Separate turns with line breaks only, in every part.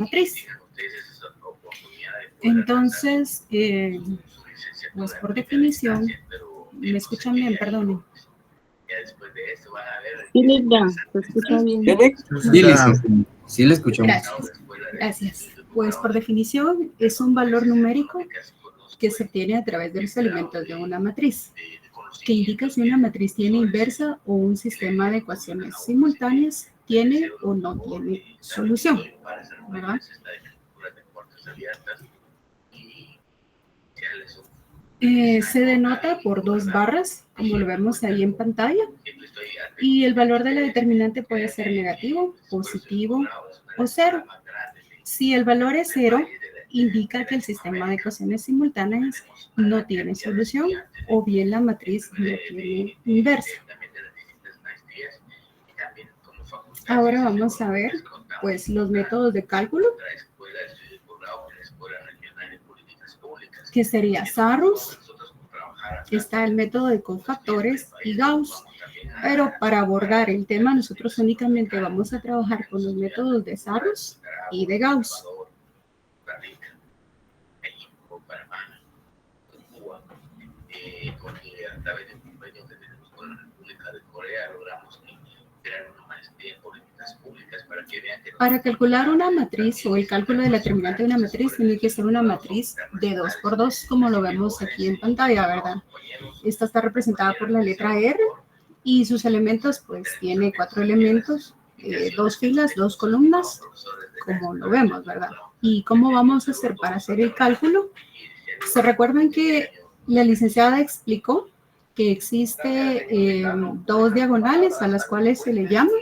matriz. Entonces, pues por definición, ¿me escuchan bien? Perdón.
Sí, Linda, se escucha bien.
Sí, le escuchamos.
Gracias. Pues por definición es un valor numérico que se obtiene a través de los elementos de una matriz, que indica si una matriz tiene inversa o un sistema de ecuaciones simultáneas tiene o no tiene solución, ¿verdad? Se denota por dos barras, como lo vemos ahí en pantalla, y el valor de la determinante puede ser negativo, positivo o cero. Si el valor es cero, indica que el sistema de ecuaciones simultáneas no tiene solución o bien la matriz no tiene inversa. Ahora vamos a ver pues los métodos de cálculo, que sería Sarrus, está el método de cofactores y Gauss. Pero para abordar el tema nosotros únicamente vamos a trabajar con los métodos de Sarrus y de Gauss. Para calcular una matriz o el cálculo de la determinante de una matriz tiene que ser una matriz de 2 por 2, como lo vemos aquí en pantalla, ¿verdad? Esta está representada por la letra R y sus elementos, pues tiene 4 elementos, 2 filas, 2 columnas, como lo vemos, ¿verdad? ¿Y cómo vamos a hacer para hacer el cálculo? ¿Se recuerdan que la licenciada explicó que existe 2 diagonales a las cuales se le llama?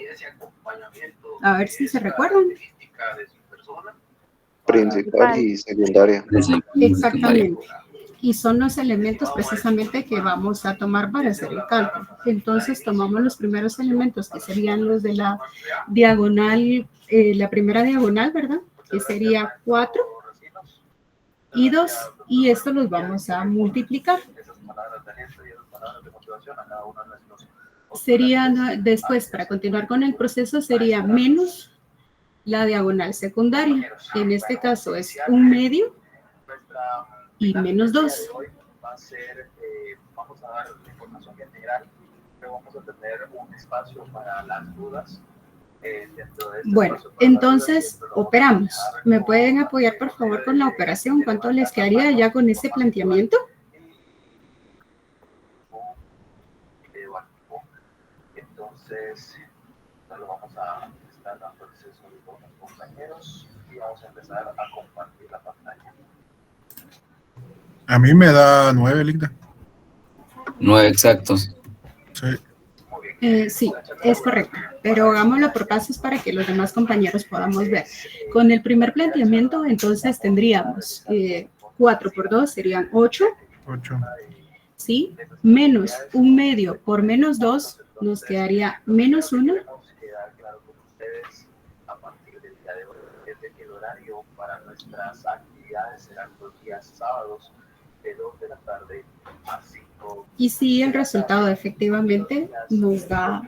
A ver si se recuerdan.
Principal y secundaria.
Exactamente. Y son los elementos precisamente que vamos a tomar para hacer el cálculo. Entonces tomamos los primeros elementos que serían los de la diagonal, la primera diagonal, ¿verdad? Que sería 4 y 2. Y esto los vamos a multiplicar. Sería después, para continuar con el proceso, sería menos la diagonal secundaria, que en este caso es 1/2 y menos 2.
Vamos a dar la información integral, pero vamos a tener un espacio para las dudas.
Bueno, entonces operamos. ¿Me pueden apoyar por favor con la operación? ¿Cuánto les quedaría ya con ese planteamiento?
Entonces, lo vamos a estar dando acceso con los compañeros y vamos a empezar a compartir la pantalla.
A mí me da 9, Linda.
9 exactos.
Sí.
Sí, es correcto, pero hagámoslo por pasos para que los demás compañeros podamos ver. Con el primer planteamiento, entonces tendríamos 4 por 2 serían 8.
8.
¿Sí? Menos 1/2 por menos 2 nos quedaría menos 1.
A partir del día de hoy, el horario para nuestras actividades serán los días sábados de 2 de la tarde a 5.
Y si el resultado efectivamente nos da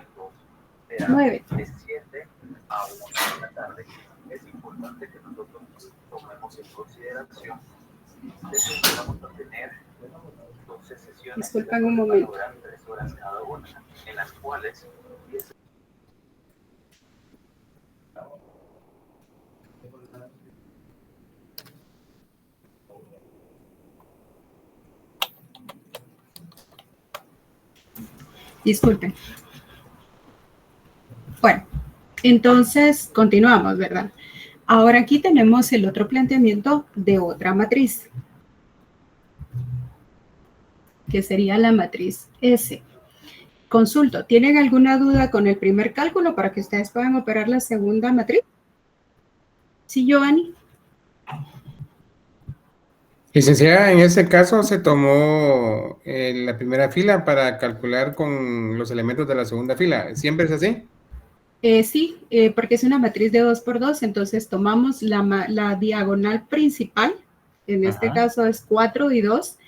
9.
De 7 a 1 de la tarde. Es importante que nosotros tomemos en consideración que vamos a tener 12 sesiones.
Disculpen un momento.
3 horas cada una, en las cuales
Disculpen. Bueno, entonces continuamos, ¿verdad? Ahora aquí tenemos el otro planteamiento de otra matriz, que sería la matriz S. Consulto, ¿tienen alguna duda con el primer cálculo para que ustedes puedan operar la segunda matriz? ¿Sí, Giovanni?
Licenciada, en ese caso se tomó la primera fila para calcular con los elementos de la segunda fila. ¿Siempre es así?
Sí, porque es una matriz de 2 por 2, entonces tomamos la diagonal principal, en este caso es 4 y 2,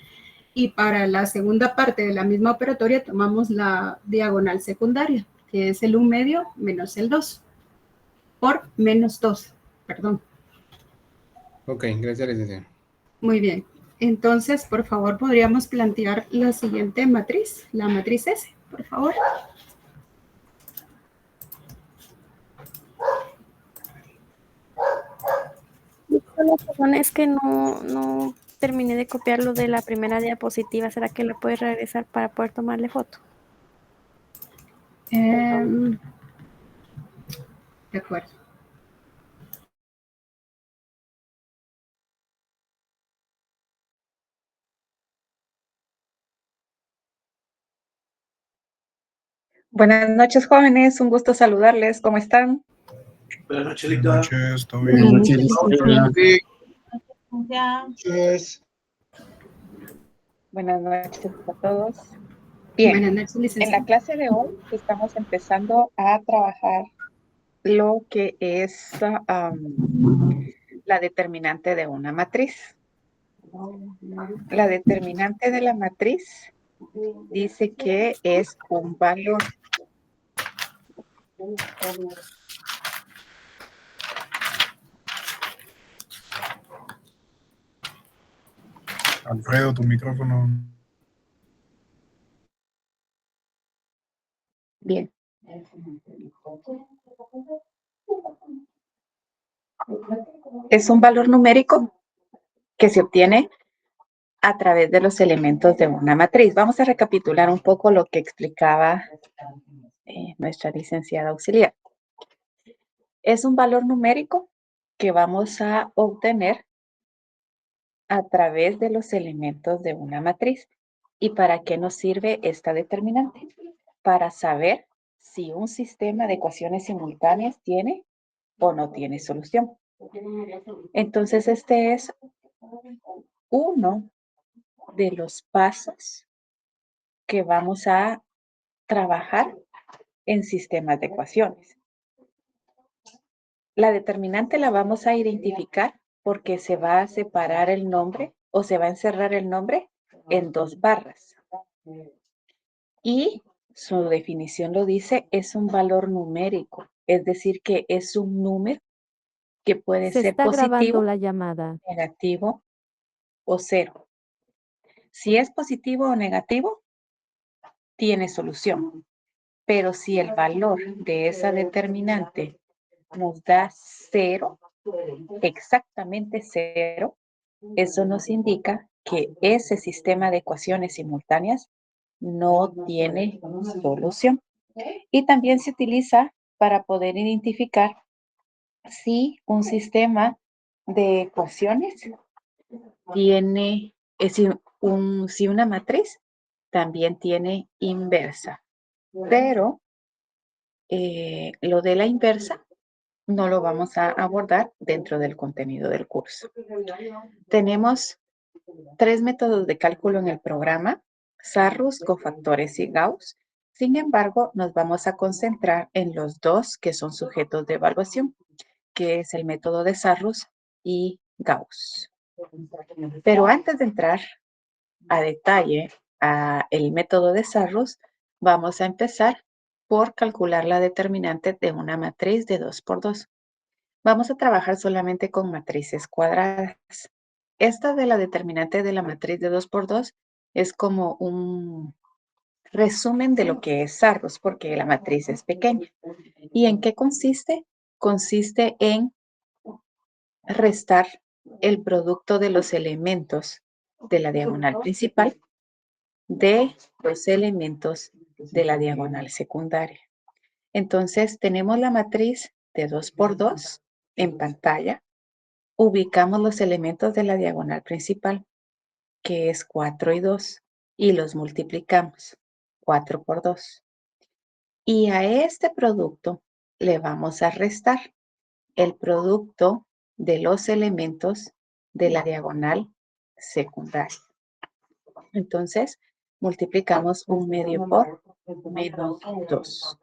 y para la segunda parte de la misma operatoria tomamos la diagonal secundaria, que es el 1/2 menos el 2, por menos 2, perdón.
Ok, gracias, licenciado.
Muy bien. Entonces, por favor, podríamos plantear la siguiente matriz, la matriz S, por favor.
Solo, perdón, es que no terminé de copiarlo de la primera diapositiva. ¿Será que le puedes regresar para poder tomarle foto?
De acuerdo.
Buenas noches, jóvenes. Un gusto saludarles. ¿Cómo están?
Buenas noches,
Buenas
Linda.
noches, ¿todo
Buenas
bien?
noches, licenciada.
Buenas noches a todos. Bien,
Buenas noches,
en la
licenciado.
clase de hoy estamos empezando a trabajar lo que es la determinante de una matriz. La determinante de la matriz dice que es un valor.
Alfredo, tu micrófono.
Bien. Es un valor numérico que se obtiene a través de los elementos de una matriz. Vamos a recapitular un poco lo que explicaba nuestra licenciada auxiliar. Es un valor numérico que vamos a obtener a través de los elementos de una matriz. ¿Y para qué nos sirve esta determinante? Para saber si un sistema de ecuaciones simultáneas tiene o no tiene solución. Entonces, este es uno de los pasos que vamos a trabajar en sistemas de ecuaciones. La determinante la vamos a identificar porque se va a separar el nombre o se va a encerrar el nombre en dos barras. Y su definición lo dice, es un valor numérico, es decir, que es un número que puede
Se
ser
está grabando
positivo,
la llamada.
negativo o cero. Si es positivo o negativo, tiene solución. Pero si el valor de esa determinante nos da cero, exactamente cero, eso nos indica que ese sistema de ecuaciones simultáneas no tiene solución. Y también se utiliza para poder identificar si un sistema de ecuaciones tiene, si una matriz también tiene inversa. Pero lo de la inversa no lo vamos a abordar dentro del contenido del curso. Tenemos 3 métodos de cálculo en el programa: Sarrus, cofactores y Gauss. Sin embargo, nos vamos a concentrar en los dos que son sujetos de evaluación, que es el método de Sarrus y Gauss. Pero antes de entrar a detalle a el método de Sarrus, vamos a empezar por calcular la determinante de una matriz de 2 por 2. Vamos a trabajar solamente con matrices cuadradas. Esta de la determinante de la matriz de 2 por 2 es como un resumen de lo que es Sarrus, porque la matriz es pequeña. ¿Y en qué consiste? Consiste en restar el producto de los elementos de la diagonal principal de los elementos de la diagonal secundaria. Entonces, tenemos la matriz de 2 por 2 en pantalla. Ubicamos los elementos de la diagonal principal, que es 4 y 2, y los multiplicamos, 4 por 2. Y a este producto le vamos a restar el producto de los elementos de la diagonal secundaria. Entonces, multiplicamos 1/2 por menos 2.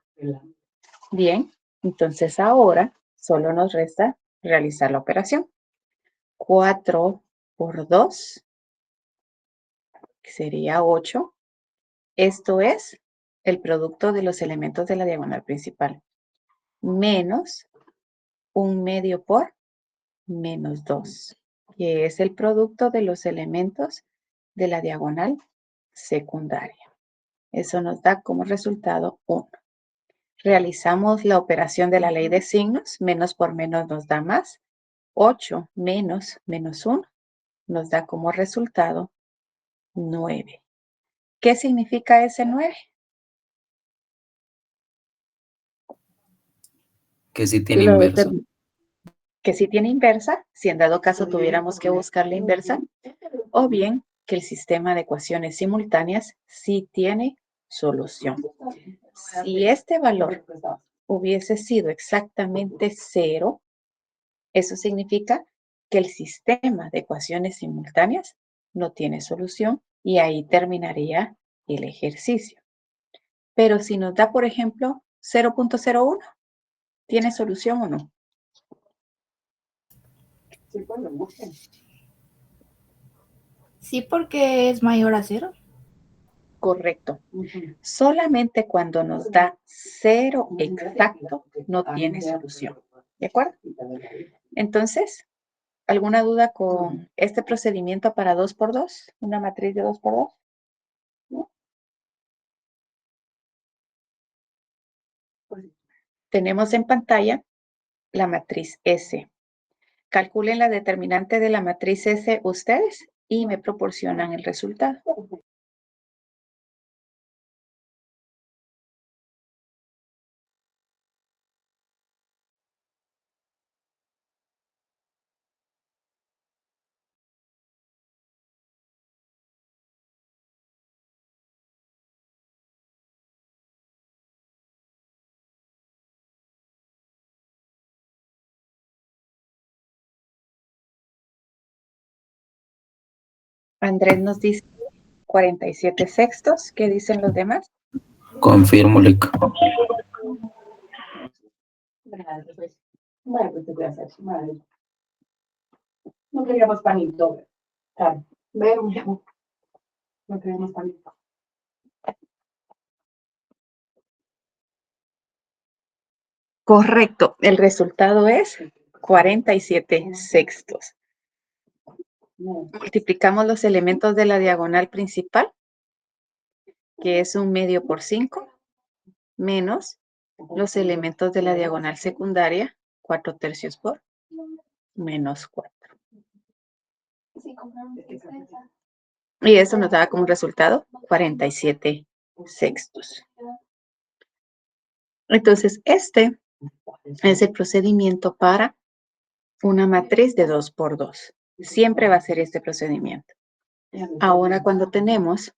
Bien, entonces ahora solo nos resta realizar la operación. 4 por 2, que sería 8. Esto es el producto de los elementos de la diagonal principal. Menos 1/2 por menos 2. que es el producto de los elementos de la diagonal secundaria. Eso nos da como resultado 1. Realizamos la operación de la ley de signos. Menos por menos nos da más. 8 menos menos 1 nos da como resultado 9. ¿Qué significa ese 9?
Que sí tiene
Lo
inversa.
determina.
Que sí tiene inversa, si en dado caso tuviéramos que buscar la inversa, o bien que el sistema de ecuaciones simultáneas sí tiene solución. Si este valor hubiese sido exactamente 0, eso significa que el sistema de ecuaciones simultáneas no tiene solución y ahí terminaría el ejercicio. Pero si nos da, por ejemplo, 0.01, ¿tiene solución o no?
Sí, porque es mayor a 0.
Correcto. Solamente cuando nos da 0 exacto no tiene solución. ¿De acuerdo? Entonces, ¿alguna duda con este procedimiento para 2×2? ¿Una matriz de 2×2? ¿No? Tenemos en pantalla la matriz S. Calculen la determinante de la matriz S ustedes y me proporcionan el resultado. Andrés nos dice 47 sextos. ¿Qué dicen los demás?
Confirmo, Lick.
No queríamos panito. No queríamos panito. Correcto. El resultado es 47 sextos. Multiplicamos los elementos de la diagonal principal, que es 1/2 por 5, menos los elementos de la diagonal secundaria, 4/3 por menos 4. Y eso nos da como resultado 47 sextos. Entonces, este es el procedimiento para una matriz de 2×2. Siempre va a ser este procedimiento. Ahora, cuando tenemos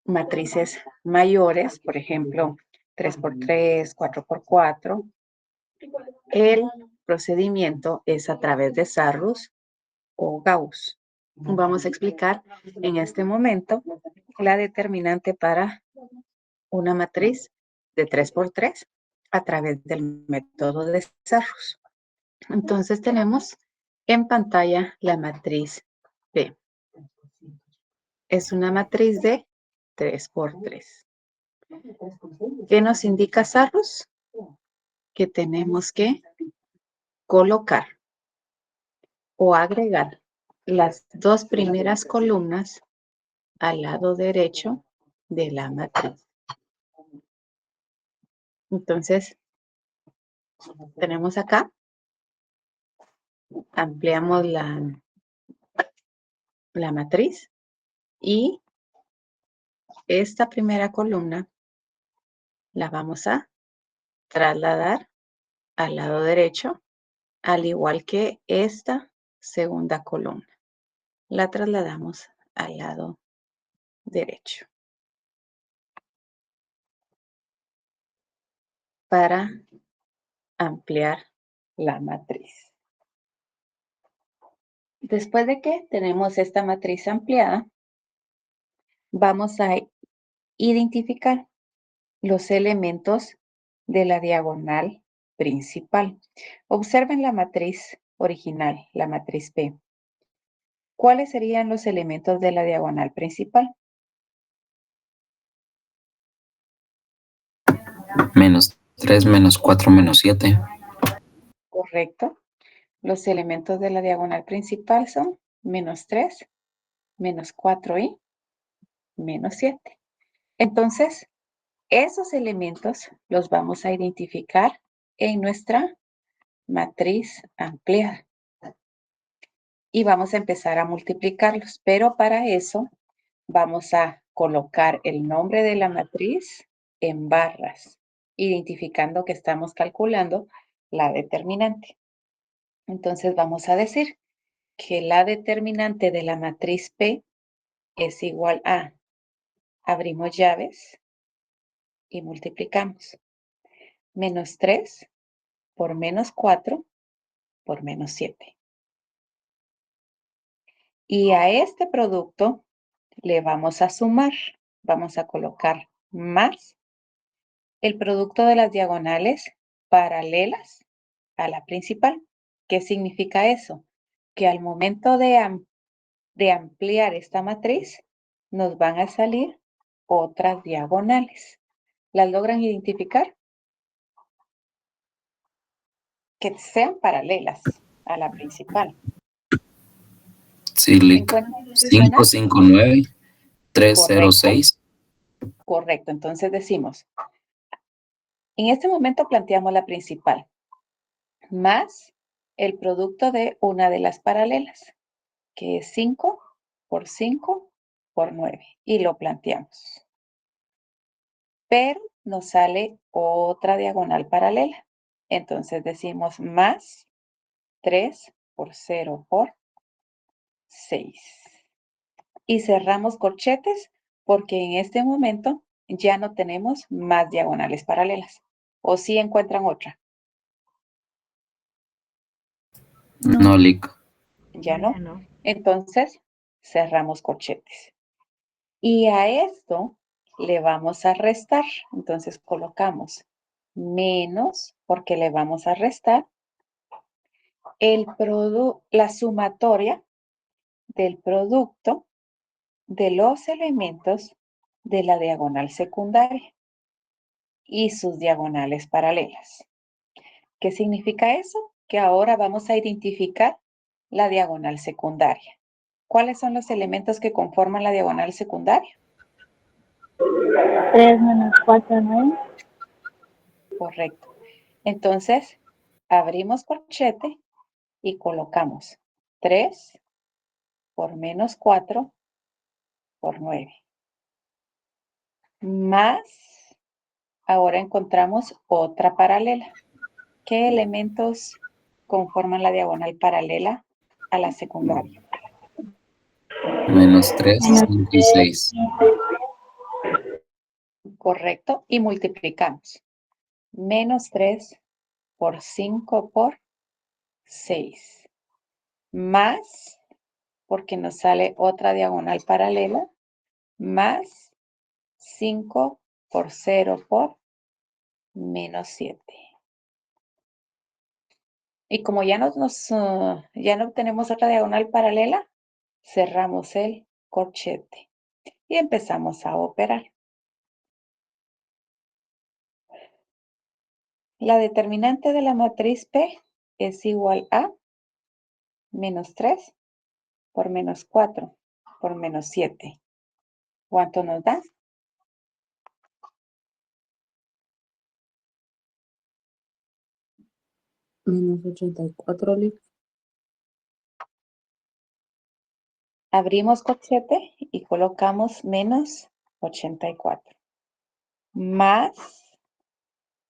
matrices mayores, por ejemplo, 3×3, 4×4, el procedimiento es a través de Sarrus o Gauss. Vamos a explicar en este momento la determinante para una matriz de 3×3 a través del método de Sarrus. Entonces tenemos en pantalla la matriz P. Es una matriz de 3×3. ¿Qué nos indica Sarrus? Que tenemos que colocar o agregar las dos primeras columnas al lado derecho de la matriz. Entonces, tenemos acá, ampliamos la matriz y esta primera columna la vamos a trasladar al lado derecho, al igual que esta segunda columna. La trasladamos al lado derecho. Para ampliar la matriz. Después de que tenemos esta matriz ampliada, vamos a identificar los elementos de la diagonal principal. Observen la matriz original, la matriz P. ¿Cuáles serían los elementos de la diagonal principal?
-3, -4, -7.
Correcto. Los elementos de la diagonal principal son menos 3, menos 4 y menos 7. Entonces, esos elementos los vamos a identificar en nuestra matriz ampliada. Y vamos a empezar a multiplicarlos, pero para eso vamos a colocar el nombre de la matriz en barras, identificando que estamos calculando la determinante. Entonces vamos a decir que la determinante de la matriz P es igual a, abrimos llaves y multiplicamos, menos 3 por menos 4 por menos 7. Y a este producto le vamos a sumar, vamos a colocar más el producto de las diagonales paralelas a la principal. ¿Qué significa eso? Que al momento de ampliar esta matriz, nos van a salir otras diagonales. ¿Las logran identificar? Que sean paralelas a la principal.
Sí, Lick. 559, 306.
Correcto. Entonces decimos, en este momento planteamos la principal, más el producto de una de las paralelas, que es 5 por 5 por 9. Y lo planteamos. Pero nos sale otra diagonal paralela. Entonces decimos más 3 por 0 por 6. Y cerramos corchetes porque en este momento ya no tenemos más diagonales paralelas. ¿O sí encuentran otra?
No, Lick.
Ya no. Entonces cerramos corchetes. Y a esto le vamos a restar. Entonces colocamos menos, porque le vamos a restar la sumatoria del producto de los elementos de la diagonal secundaria y sus diagonales paralelas. ¿Qué significa eso? Que ahora vamos a identificar la diagonal secundaria. ¿Cuáles son los elementos que conforman la diagonal secundaria?
3 menos 4, 9.
Correcto. Entonces, abrimos corchete y colocamos 3 por menos 4 por 9. Más, ahora encontramos otra paralela. ¿Qué elementos conforman la diagonal paralela a la secundaria?
Menos 3, 5 y 6.
Correcto. Y multiplicamos. Menos 3 por 5 por 6. Más, porque nos sale otra diagonal paralela, más 5 por 0 por menos 7. Y como ya no tenemos otra diagonal paralela, cerramos el corchete y empezamos a operar. La determinante de la matriz P es igual a menos 3 por menos 4 por menos 7. ¿Cuánto nos da?
Menos 84, Lick.
Abrimos corchete y colocamos menos 84. Más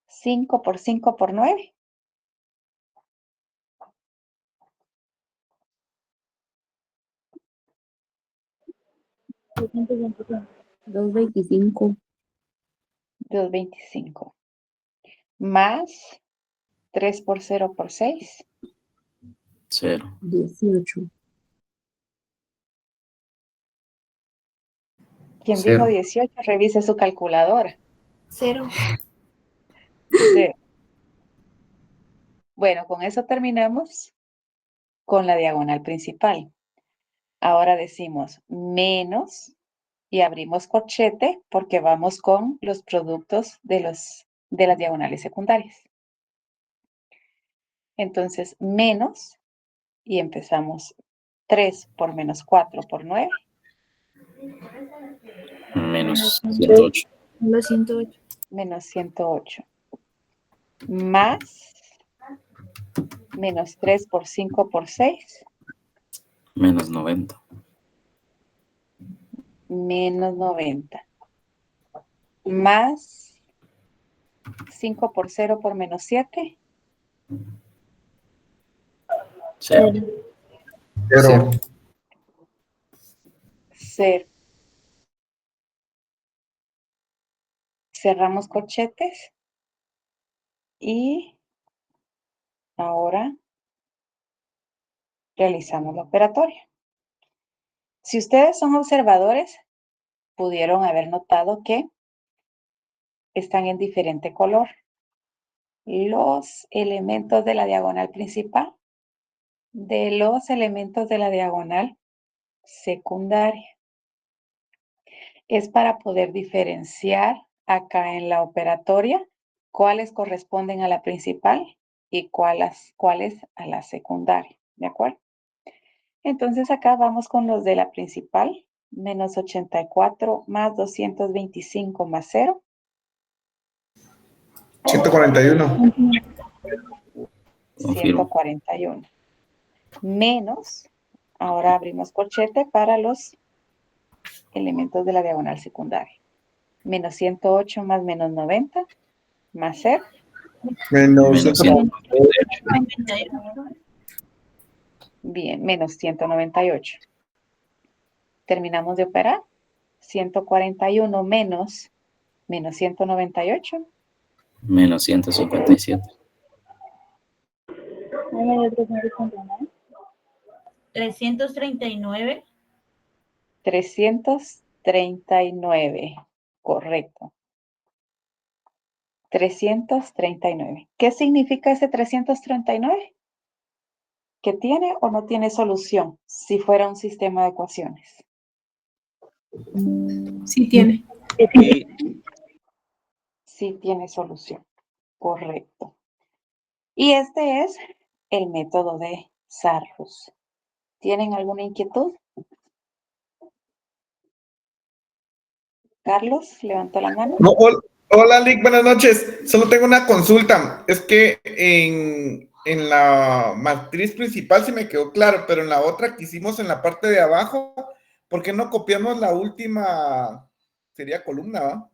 5 por 5 por 9.
225.
225. Más 3 por 0 por 6.
0.
18.
¿Quién
Cero.
dijo 18? Revise su calculadora.
0.
0. Bueno, con eso terminamos con la diagonal principal. Ahora decimos menos y abrimos corchete porque vamos con los productos de las diagonales secundarias. Entonces, menos y empezamos 3 por menos 4 por 9.
Menos 108.
Los 108.
Menos 108. Más menos 3 por 5 por 6.
Menos 90.
Menos 90. Más 5 por 0 por menos 7.
0.
0.
0. Cerramos corchetes. Y ahora realizamos la operatoria. Si ustedes son observadores, pudieron haber notado que están en diferente color los elementos de la diagonal principal de los elementos de la diagonal secundaria. Es para poder diferenciar acá en la operatoria cuáles corresponden a la principal y cuáles a la secundaria, ¿de acuerdo? Entonces acá vamos con los de la principal, menos 84 más 225 más 0.
141.
141. Menos, ahora abrimos corchete para los elementos de la diagonal secundaria. Menos 108 más menos 90 más 0.
Menos
198.
Bien, menos 198. Terminamos de operar. 141 menos 198.
Menos 157.
339.
339. Correcto. 339. ¿Qué significa ese 339? ¿Que tiene o no tiene solución si fuera un sistema de ecuaciones?
Sí tiene.
Sí tiene solución. Correcto. Y este es el método de Sarrus. ¿Tienen alguna inquietud? Carlos, levantó la mano.
No, hola, Lick, buenas noches. Solo tengo una consulta. Es que en la matriz principal sí me quedó claro, pero en la otra que hicimos en la parte de abajo, ¿por qué no copiamos la última? Sería columna, ¿va?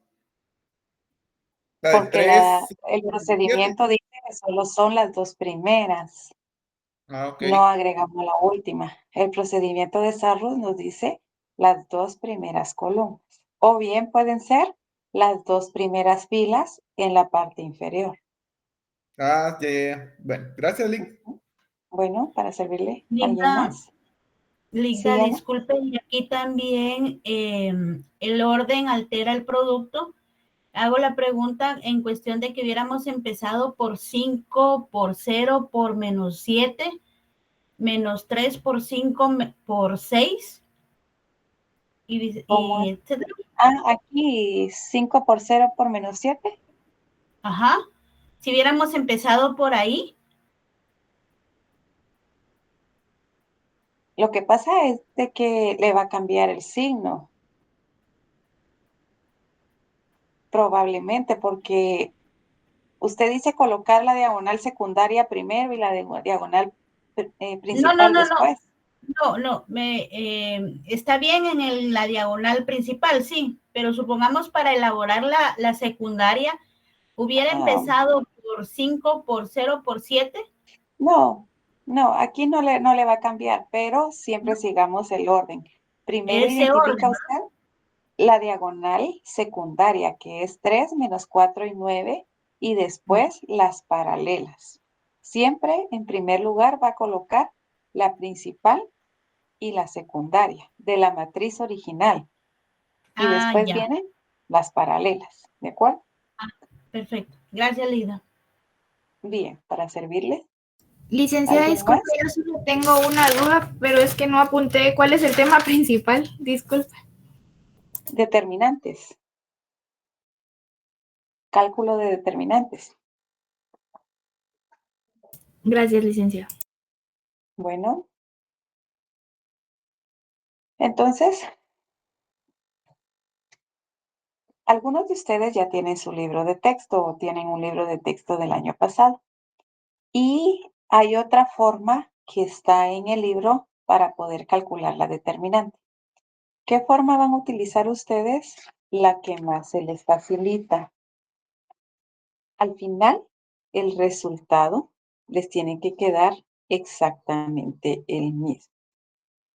La del
Porque
3,
el procedimiento dice que solo son las dos primeras.
ok.
No agregamos la última. El procedimiento de Sarrus nos dice las dos primeras columnas. O bien pueden ser las dos primeras filas en la parte inferior.
Ya. Bueno, gracias, Lick.
Bueno, para servirle. ¿Alguien
Linda,
más?
Linda,
Sí, Ana.
disculpe, y aquí también el orden altera el producto. Hago la pregunta en cuestión de que hubiéramos empezado por 5, por 0, por menos 7, menos 3 por 5, por 6, y etcétera.
Aquí 5 por 0 por menos 7.
Ajá. Si hubiéramos empezado por ahí.
Lo que pasa es de que le va a cambiar el signo. Probablemente porque usted dice colocar la diagonal secundaria primero y la diagonal principal después.
No, está bien en la diagonal principal, sí, pero supongamos para elaborar la secundaria, ¿hubiera empezado por 5, por 0, por 7?
No, aquí no le va a cambiar, pero siempre sigamos el orden. Primero
Ese
identifica
orden.
usted la diagonal secundaria, que es 3 menos 4 y 9, y después las paralelas. Siempre, en primer lugar, va a colocar la principal y la secundaria de la matriz original. Y después vienen las paralelas, ¿de acuerdo?
Perfecto. Gracias, Lida.
Bien, para servirle.
Licenciada, disculpe, yo solo tengo una duda, pero es que no apunté cuál es el tema principal. Disculpe.
Determinantes. Cálculo de determinantes.
Gracias, licenciada.
Bueno, Entonces, algunos de ustedes ya tienen su libro de texto o tienen un libro de texto del año pasado. Y hay otra forma que está en el libro para poder calcular la determinante. ¿Qué forma van a utilizar ustedes? La que más se les facilita. Al final, el resultado les tiene que quedar exactamente el mismo.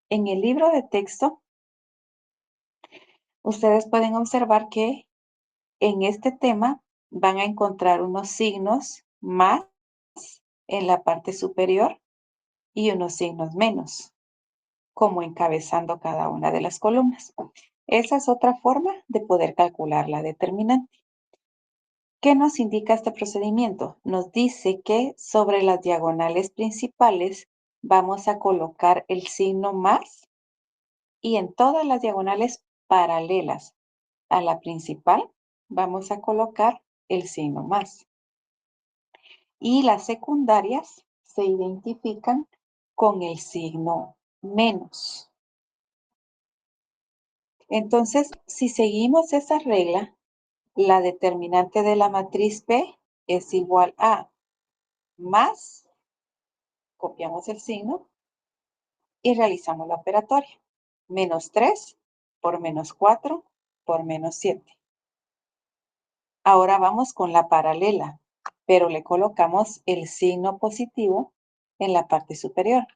En el libro de texto, ustedes pueden observar que en este tema van a encontrar unos signos más en la parte superior y unos signos menos, como encabezando cada una de las columnas. Esa es otra forma de poder calcular la determinante. ¿Qué nos indica este procedimiento? Nos dice que sobre las diagonales principales vamos a colocar el signo más y en todas las diagonales paralelas a la principal vamos a colocar el signo más. Y las secundarias se identifican con el signo menos. Entonces, si seguimos esa regla, la determinante de la matriz P es igual a más, copiamos el signo y realizamos la operatoria. Menos 3 por menos 4 por menos 7. Ahora vamos con la paralela, pero le colocamos el signo positivo en la parte superior.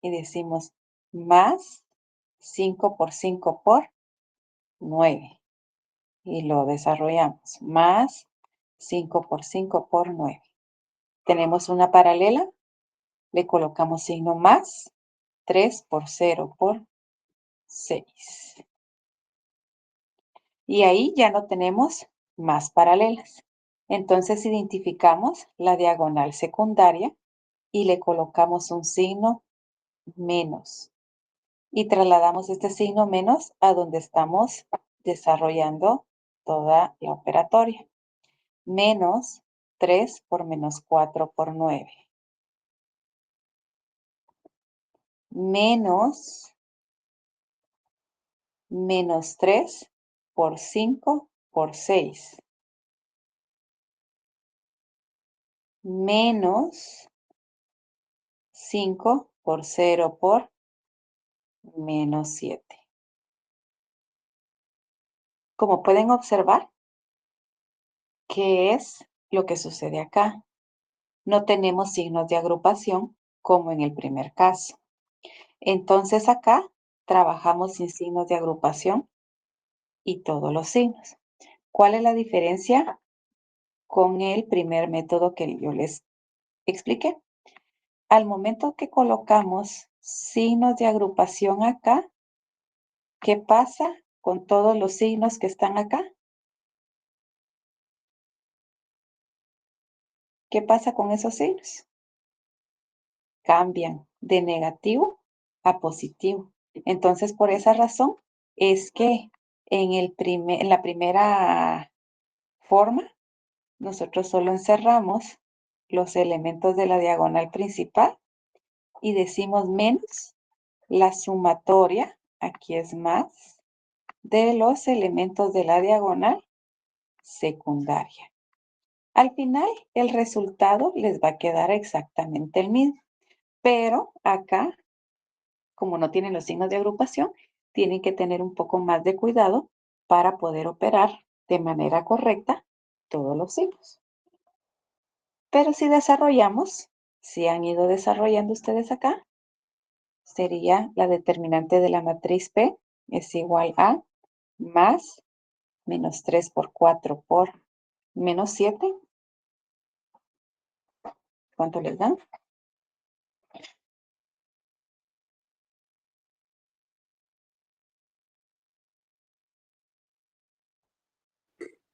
Y decimos más 5 por 5 por 9. Y lo desarrollamos. Más 5 por 5 por 9. Tenemos una paralela. Le colocamos signo más 3 por 0 por 6. Y ahí ya no tenemos más paralelas. Entonces identificamos la diagonal secundaria y le colocamos un signo menos. Y trasladamos este signo menos a donde estamos desarrollando toda la operatoria. Menos 3 por menos 4 por 9. Menos 3 por 5 por 6. Menos 5 por 0 por menos 7. Como pueden observar, ¿qué es lo que sucede acá? No tenemos signos de agrupación como en el primer caso. Entonces acá trabajamos sin signos de agrupación y todos los signos. ¿Cuál es la diferencia con el primer método que yo les expliqué? Al momento que colocamos signos de agrupación acá, ¿qué pasa con todos los signos que están acá? ¿Qué pasa con esos signos? Cambian de negativo a positivo. Entonces, por esa razón es que en la primera forma, nosotros solo encerramos los elementos de la diagonal principal y decimos menos la sumatoria, aquí es más, de los elementos de la diagonal secundaria. Al final, el resultado les va a quedar exactamente el mismo. Pero acá, como no tienen los signos de agrupación, tienen que tener un poco más de cuidado para poder operar de manera correcta todos los signos. Pero si desarrollamos, si han ido desarrollando ustedes acá, sería la determinante de la matriz P es igual a más menos 3 por 4 por menos 7. ¿Cuánto les dan?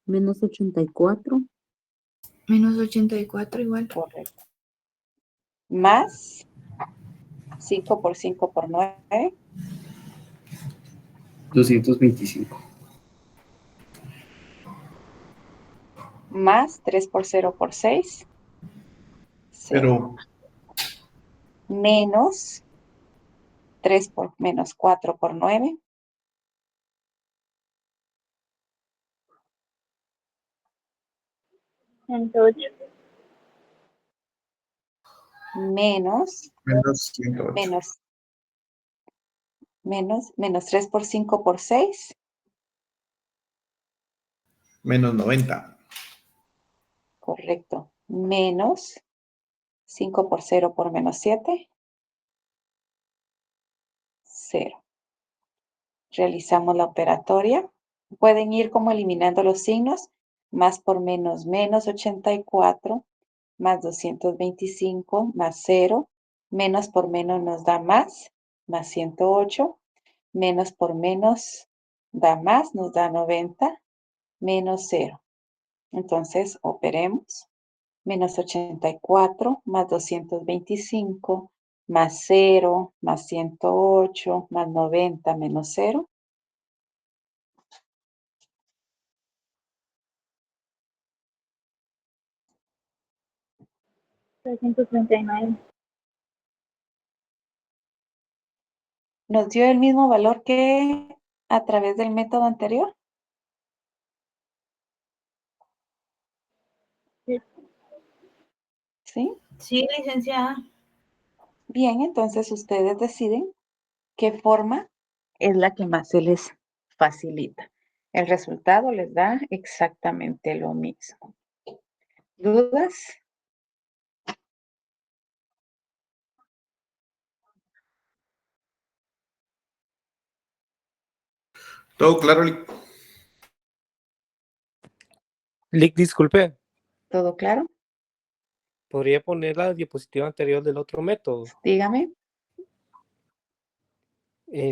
Menos 84.
Menos 84 igual.
Correcto. Más 5 por 5 por 9.
225.
Más 3 por 0 por 6.
Pero
Menos 3 por menos 4 por 9. Menos,
Menos 108.
menos 3 por 5 por 6.
Menos 90.
Correcto. Menos 5 por 0 por menos 7. 0. Realizamos la operatoria. Pueden ir como eliminando los signos. Más por menos, menos 84. Más 225, más 0. Menos por menos nos da más 108. Menos por menos da más, nos da 90. Menos 0. Entonces, operemos. Menos 84, más 225, más 0, más 108, más 90, menos 0. ¿Nos dio el mismo valor que a través del método anterior? ¿Sí?
Sí, licenciada.
Bien, entonces ustedes deciden qué forma es la que más se les facilita. El resultado les da exactamente lo mismo. ¿Dudas?
Todo claro, Lick.
Lick, disculpe,
¿Todo claro?
¿podría poner la diapositiva anterior del otro método?
Dígame.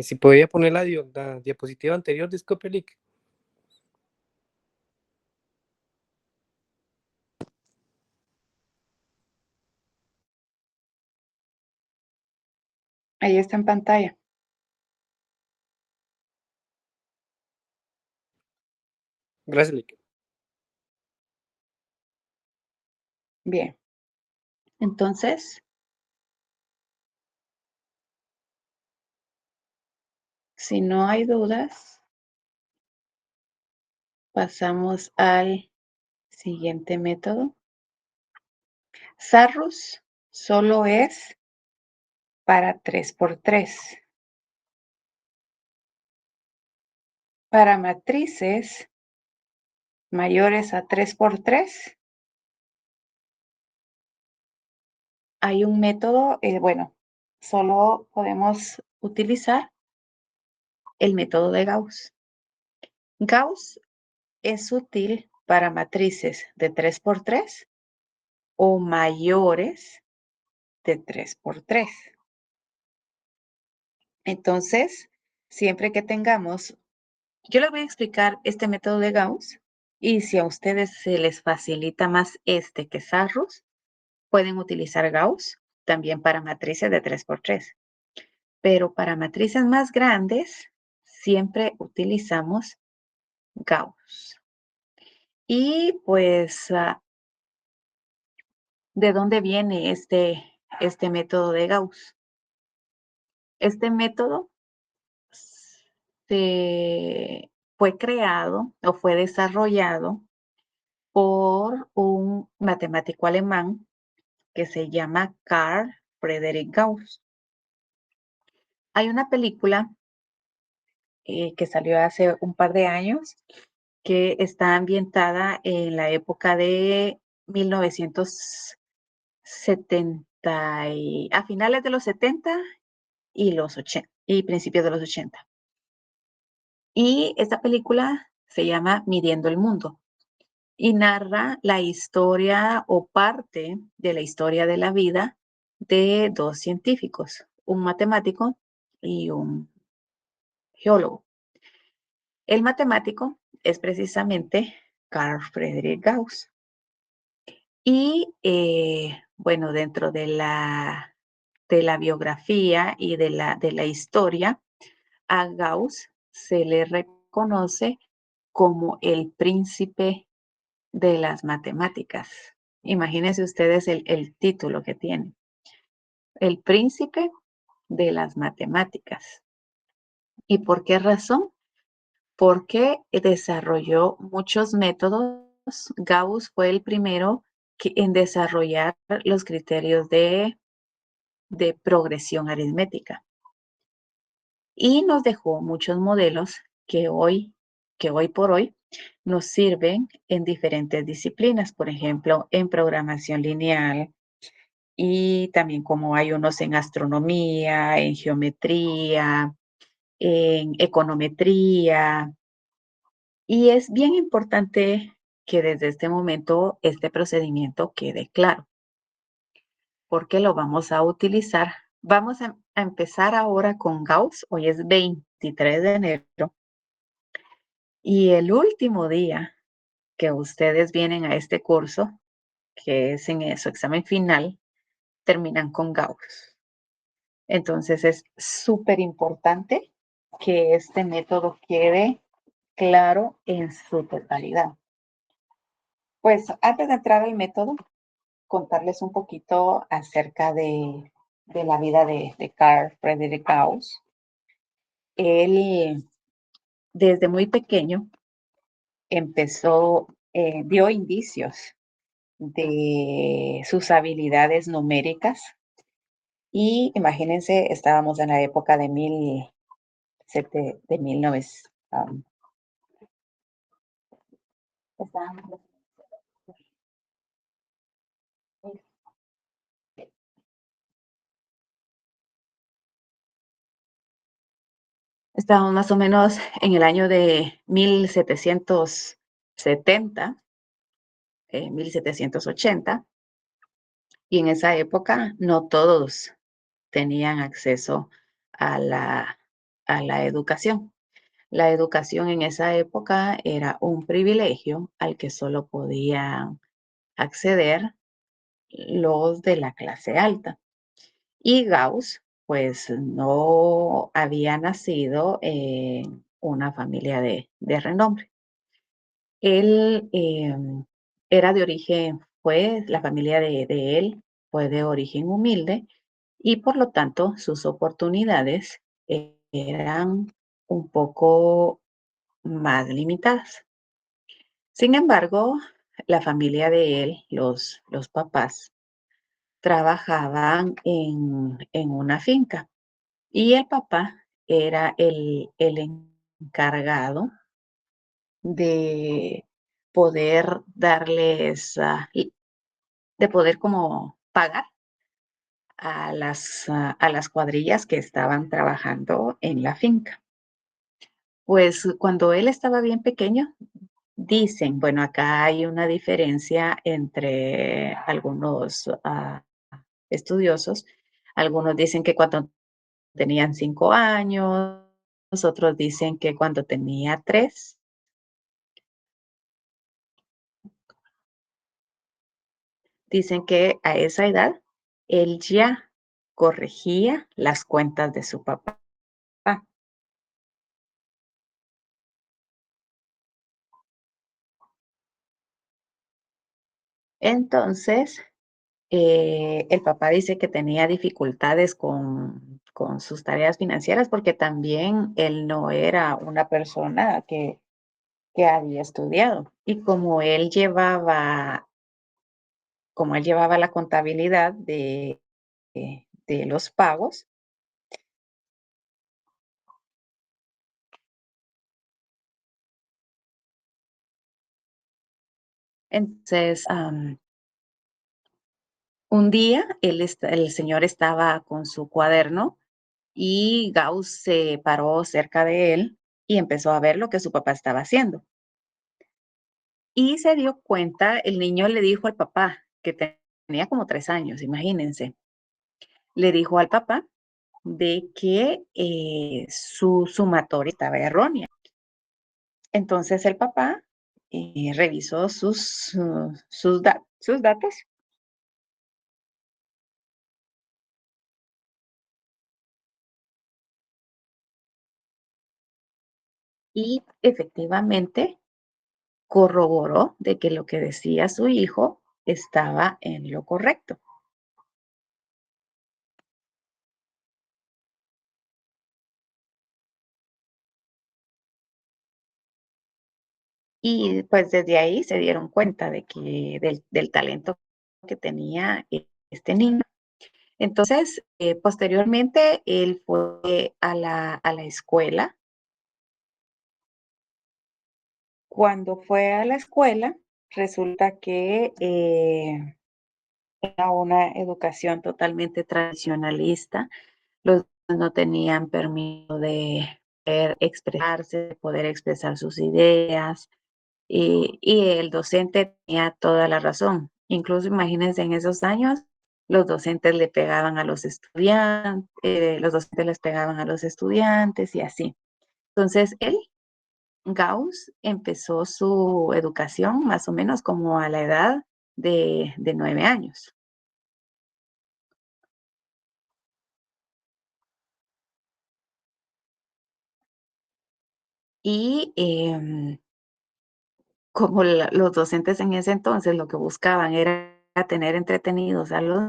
Si podría poner la diapositiva anterior, disculpe, Lick.
Ahí está en pantalla.
Gracias, Lick.
Bien. Entonces, si no hay dudas, pasamos al siguiente método. Sarrus solo es para 3×3. Para matrices mayores a 3×3, hay un método, solo podemos utilizar el método de Gauss. Gauss es útil para matrices de 3×3 o mayores de 3×3. Entonces, siempre que tengamos, yo les voy a explicar este método de Gauss y si a ustedes se les facilita más este que Sarrus, pueden utilizar Gauss también para matrices de 3×3. Pero para matrices más grandes, siempre utilizamos Gauss. Y pues, ¿de dónde viene este método de Gauss? Este método fue creado o fue desarrollado por un matemático alemán que se llama Carl Friedrich Gauss. Hay una película que salió hace un par de años que está ambientada en la época de 1970, a finales de los 70 y los 80 y principios de los 80. Y esta película se llama Midiendo el Mundo y narra la historia o parte de la historia de la vida de dos científicos, un matemático y un geólogo. El matemático es precisamente Carl Friedrich Gauss. Y dentro de la biografía y de la historia, a Gauss se le reconoce como el príncipe de las matemáticas. Imagínense ustedes el título que tiene. El príncipe de las matemáticas. ¿Y por qué razón? Porque desarrolló muchos métodos. Gauss fue el primero en desarrollar los criterios de progresión aritmética. Y nos dejó muchos modelos que hoy por hoy nos sirven en diferentes disciplinas, por ejemplo, en programación lineal, y también como hay unos en astronomía, en geometría, en econometría. Y es bien importante que desde este momento este procedimiento quede claro, porque lo vamos a utilizar. Vamos a empezar ahora con Gauss. Hoy es 23 de enero. Y el último día que ustedes vienen a este curso, que es en su examen final, terminan con Gauss. Entonces es súper importante que este método quede claro en su totalidad. Pues antes de entrar al método, contarles un poquito acerca de la vida de Carl Friedrich Gauss. Él, desde muy pequeño, dio indicios de sus habilidades numéricas. Y imagínense, estábamos en la época de 1900. Estábamos más o menos en el año de 1770, 1780, y en esa época no todos tenían acceso a la educación. La educación en esa época era un privilegio al que solo podían acceder los de la clase alta. Y Gauss, pues, no había nacido en una familia de renombre. Él era de origen, la familia de él fue de origen humilde, y por lo tanto sus oportunidades eran un poco más limitadas. Sin embargo, la familia de él, los papás, trabajaban en una finca, y el papá era el encargado de poder darles, de poder como pagar a las cuadrillas que estaban trabajando en la finca. Pues cuando él estaba bien pequeño, dicen, bueno, acá hay una diferencia entre algunos estudiosos. Algunos dicen que cuando tenían 5 años, otros dicen que cuando tenía 3. Dicen que a esa edad él ya corregía las cuentas de su papá. Entonces, el papá dice que tenía dificultades con sus tareas financieras, porque también él no era una persona que había estudiado. Y como él llevaba la contabilidad de los pagos, entonces un día el señor estaba con su cuaderno, y Gauss se paró cerca de él y empezó a ver lo que su papá estaba haciendo. Y se dio cuenta, el niño le dijo al papá, que tenía como 3 años, imagínense, le dijo al papá de que su sumatoria estaba errónea. Entonces el papá revisó sus datos. Y efectivamente corroboró de que lo que decía su hijo estaba en lo correcto. Y pues desde ahí se dieron cuenta de que del talento que tenía este niño. Entonces, posteriormente, él fue a la escuela. Cuando fue a la escuela, resulta que era una educación totalmente tradicionalista. Los niños no tenían permiso de poder expresarse, de poder expresar sus ideas, y el docente tenía toda la razón. Incluso imagínense en esos años, los docentes le pegaban a los estudiantes, los docentes les pegaban a los estudiantes y así. Entonces, Gauss, empezó su educación más o menos como a la edad de 9 años. Y como los docentes en ese entonces lo que buscaban era tener entretenidos a los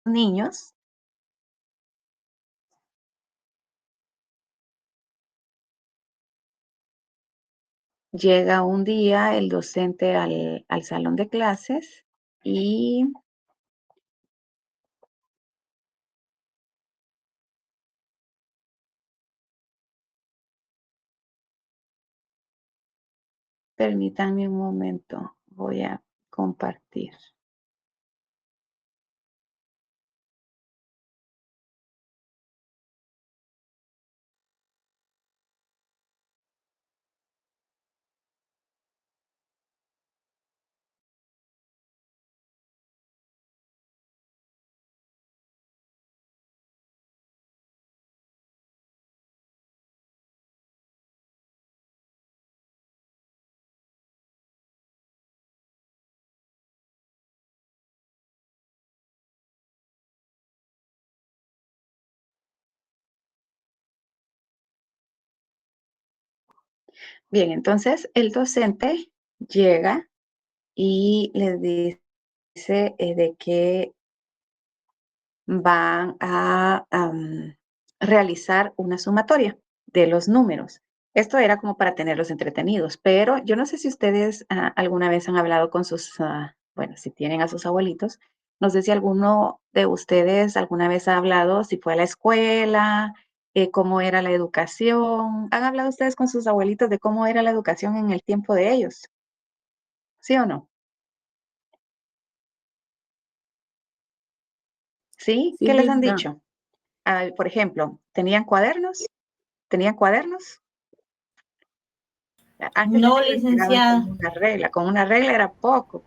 niños, llega un día el docente al salón de clases y permítanme un momento, voy a compartir. Bien, entonces el docente llega y les dice de que van a realizar una sumatoria de los números. Esto era como para tenerlos entretenidos, pero yo no sé si ustedes alguna vez han hablado con sus, bueno, si tienen a sus abuelitos, no sé si alguno de ustedes alguna vez ha hablado, si fue a la escuela, cómo era la educación. ¿Han hablado ustedes con sus abuelitos de cómo era la educación en el tiempo de ellos? ¿Sí o no? ¿Sí?
Sí,
¿Qué les han
licenciada.
dicho? Por ejemplo, ¿tenían cuadernos? ¿Tenían cuadernos? Antes
No,
ellos les pegaban
licenciada.
con una regla era poco,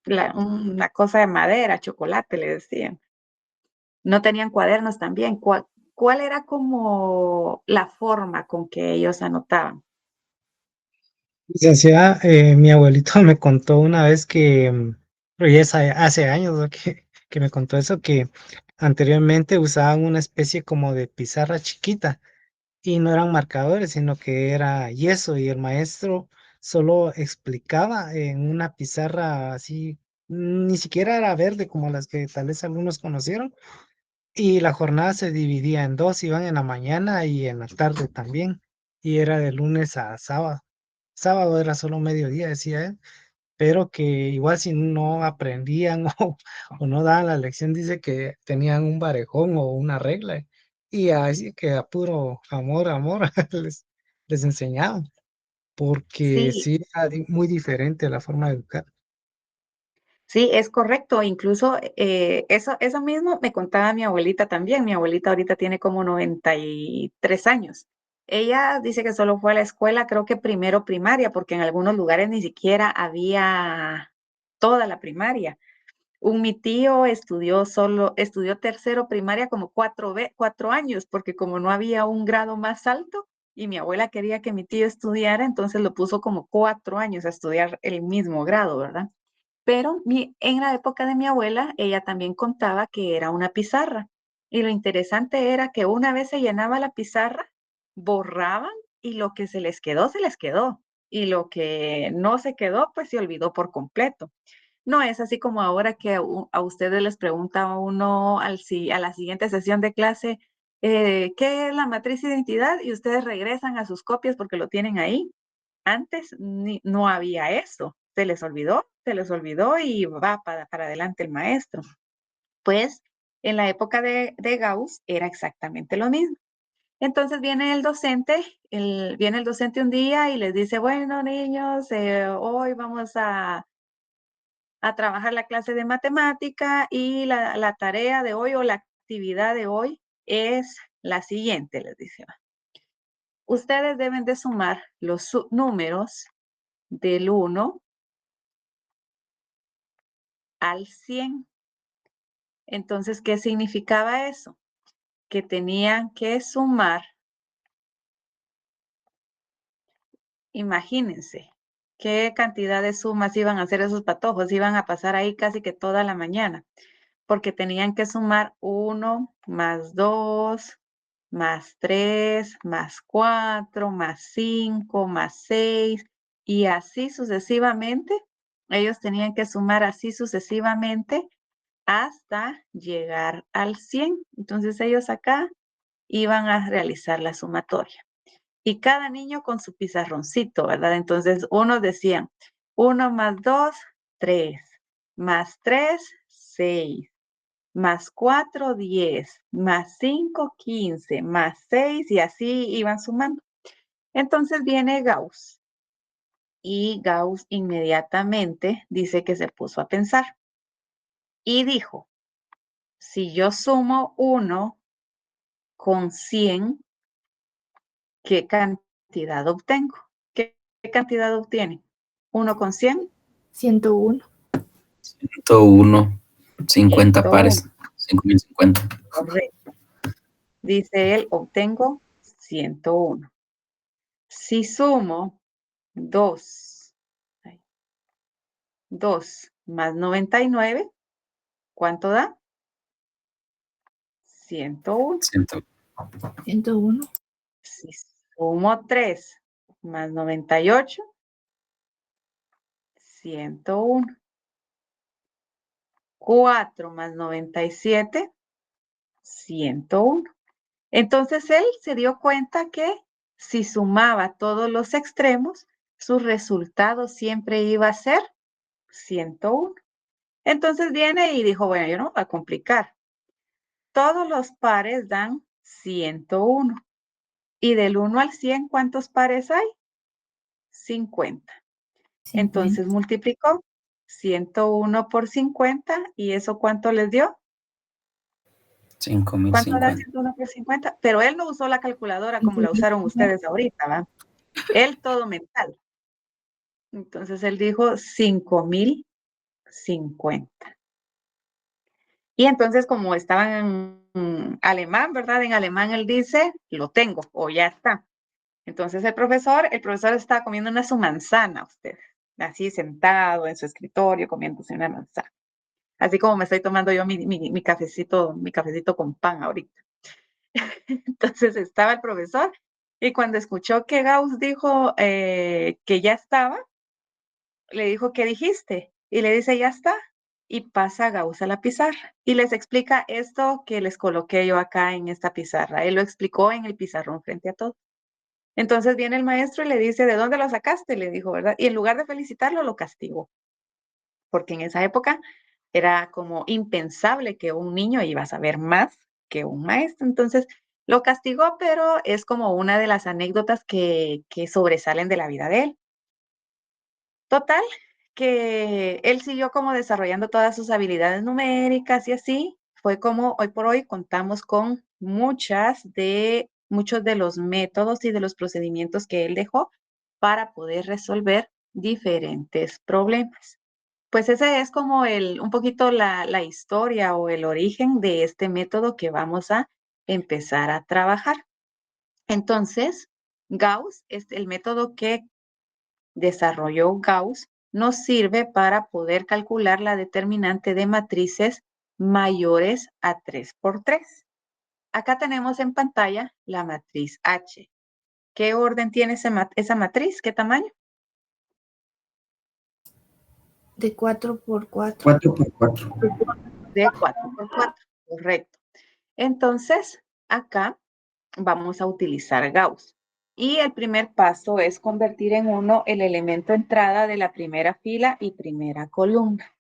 una cosa de madera, chocolate le decían. No tenían cuadernos también. ¿Cuál era como la forma con que ellos anotaban?
Licenciada, mi abuelito me contó una vez que, pero ya es hace años, ¿no? que me contó eso, que anteriormente usaban una especie como de pizarra chiquita y no eran marcadores, sino que era yeso y el maestro solo explicaba en una pizarra así, ni siquiera era verde como las que tal vez algunos conocieron, y la jornada se dividía en dos, iban en la mañana y en la tarde también, y era de lunes a sábado. Sábado era solo mediodía, decía él, pero que igual si no aprendían o no daban la lección, dice que tenían un barejón o una regla, y así que a puro amor, amor, les enseñaban, porque
Sí,
sí era muy diferente la forma de educar.
sí, es correcto. Incluso eso mismo me contaba mi abuelita también. Mi abuelita ahorita tiene como 93 años. Ella dice que solo fue a la escuela, creo que primero primaria, porque en algunos lugares ni siquiera había toda la primaria. Mi tío estudió tercero primaria como 4 años, porque como no había un grado más alto y mi abuela quería que mi tío estudiara, entonces lo puso como 4 años a estudiar el mismo grado, ¿verdad? Pero en la época de mi abuela, ella también contaba que era una pizarra. Y lo interesante era que una vez se llenaba la pizarra, borraban y lo que se les quedó, se les quedó. Y lo que no se quedó, pues se olvidó por completo. No es así como ahora que a ustedes les pregunta a uno a la siguiente sesión de clase, ¿qué es la matriz de identidad? Y ustedes regresan a sus copias porque lo tienen ahí. Antes no había eso. Se les olvidó y va para adelante el maestro. Pues en la época de Gauss era exactamente lo mismo. Entonces viene el docente un día y les dice, bueno, niños, hoy vamos a trabajar la clase de matemática y la tarea de hoy o la actividad de hoy es la siguiente, les dice. Ustedes deben de sumar los números del 1 al 100. Entonces, ¿qué significaba eso? Que tenían que sumar, imagínense, qué cantidad de sumas iban a hacer esos patojos, iban a pasar ahí casi que toda la mañana, porque tenían que sumar 1 más 2 más 3 más 4 más 5 más 6 y así sucesivamente. Ellos tenían que sumar así sucesivamente hasta llegar al 100. Entonces ellos acá iban a realizar la sumatoria. Y cada niño con su pizarroncito, ¿verdad? Entonces unos decían 1 más 2, 3, más 3, 6, más 4, 10, más 5, 15, más 6 y así iban sumando. Entonces viene Gauss y Gauss inmediatamente dice que se puso a pensar y dijo, si yo sumo 1 con 100, ¿qué cantidad obtengo? ¿Qué cantidad obtiene? 1 con 100.
101.
101. 50
101.
pares. 5050.
Correcto. Dice él, obtengo 101. Si sumo 2 más 99, ¿cuánto da? 101.
101.
Si sumo 3 más 98, 101. 4 más 97, 101. Entonces él se dio cuenta que si sumaba todos los extremos, su resultado siempre iba a ser 101. Entonces viene y dijo, bueno, yo no me voy a complicar. Todos los pares dan 101. Y del 1 al 100, ¿cuántos pares hay? 50. Entonces multiplicó 101 por 50. ¿Y eso cuánto les dio? ¿Cuánto da 101 por 50? Pero él no usó la calculadora como la usaron ustedes ahorita, ¿va? Él todo mental. Entonces él dijo 5050. Y entonces como estaban en alemán, ¿verdad? En alemán él dice, lo tengo o ya está. Entonces el profesor estaba comiendo su manzana, usted, así sentado en su escritorio comiéndose una manzana. Así como me estoy tomando yo mi cafecito con pan ahorita. Entonces estaba el profesor y cuando escuchó que Gauss dijo que ya estaba, le dijo, ¿qué dijiste? Y le dice, ya está. Y pasa Gauss a la pizarra y les explica esto que les coloqué yo acá en esta pizarra. Él lo explicó en el pizarrón frente a todos. Entonces viene el maestro y le dice, ¿de dónde lo sacaste? Le dijo, ¿verdad? Y en lugar de felicitarlo, lo castigó. Porque en esa época era como impensable que un niño iba a saber más que un maestro. Entonces lo castigó, pero es como una de las anécdotas que sobresalen de la vida de él. Total, que él siguió como desarrollando todas sus habilidades numéricas y así fue como hoy por hoy contamos con muchos de los métodos y de los procedimientos que él dejó para poder resolver diferentes problemas. Pues ese es como un poquito la historia o el origen de este método que vamos a empezar a trabajar. Entonces, Gauss es el método que desarrolló Gauss, nos sirve para poder calcular la determinante de matrices mayores a 3×3. Acá tenemos en pantalla la matriz H. ¿Qué orden tiene esa matriz? ¿Qué tamaño?
De 4×4.
4×4.
De 4×4, correcto. Entonces, acá vamos a utilizar Gauss. Y el primer paso es convertir en 1 el elemento entrada de la primera fila y primera columna.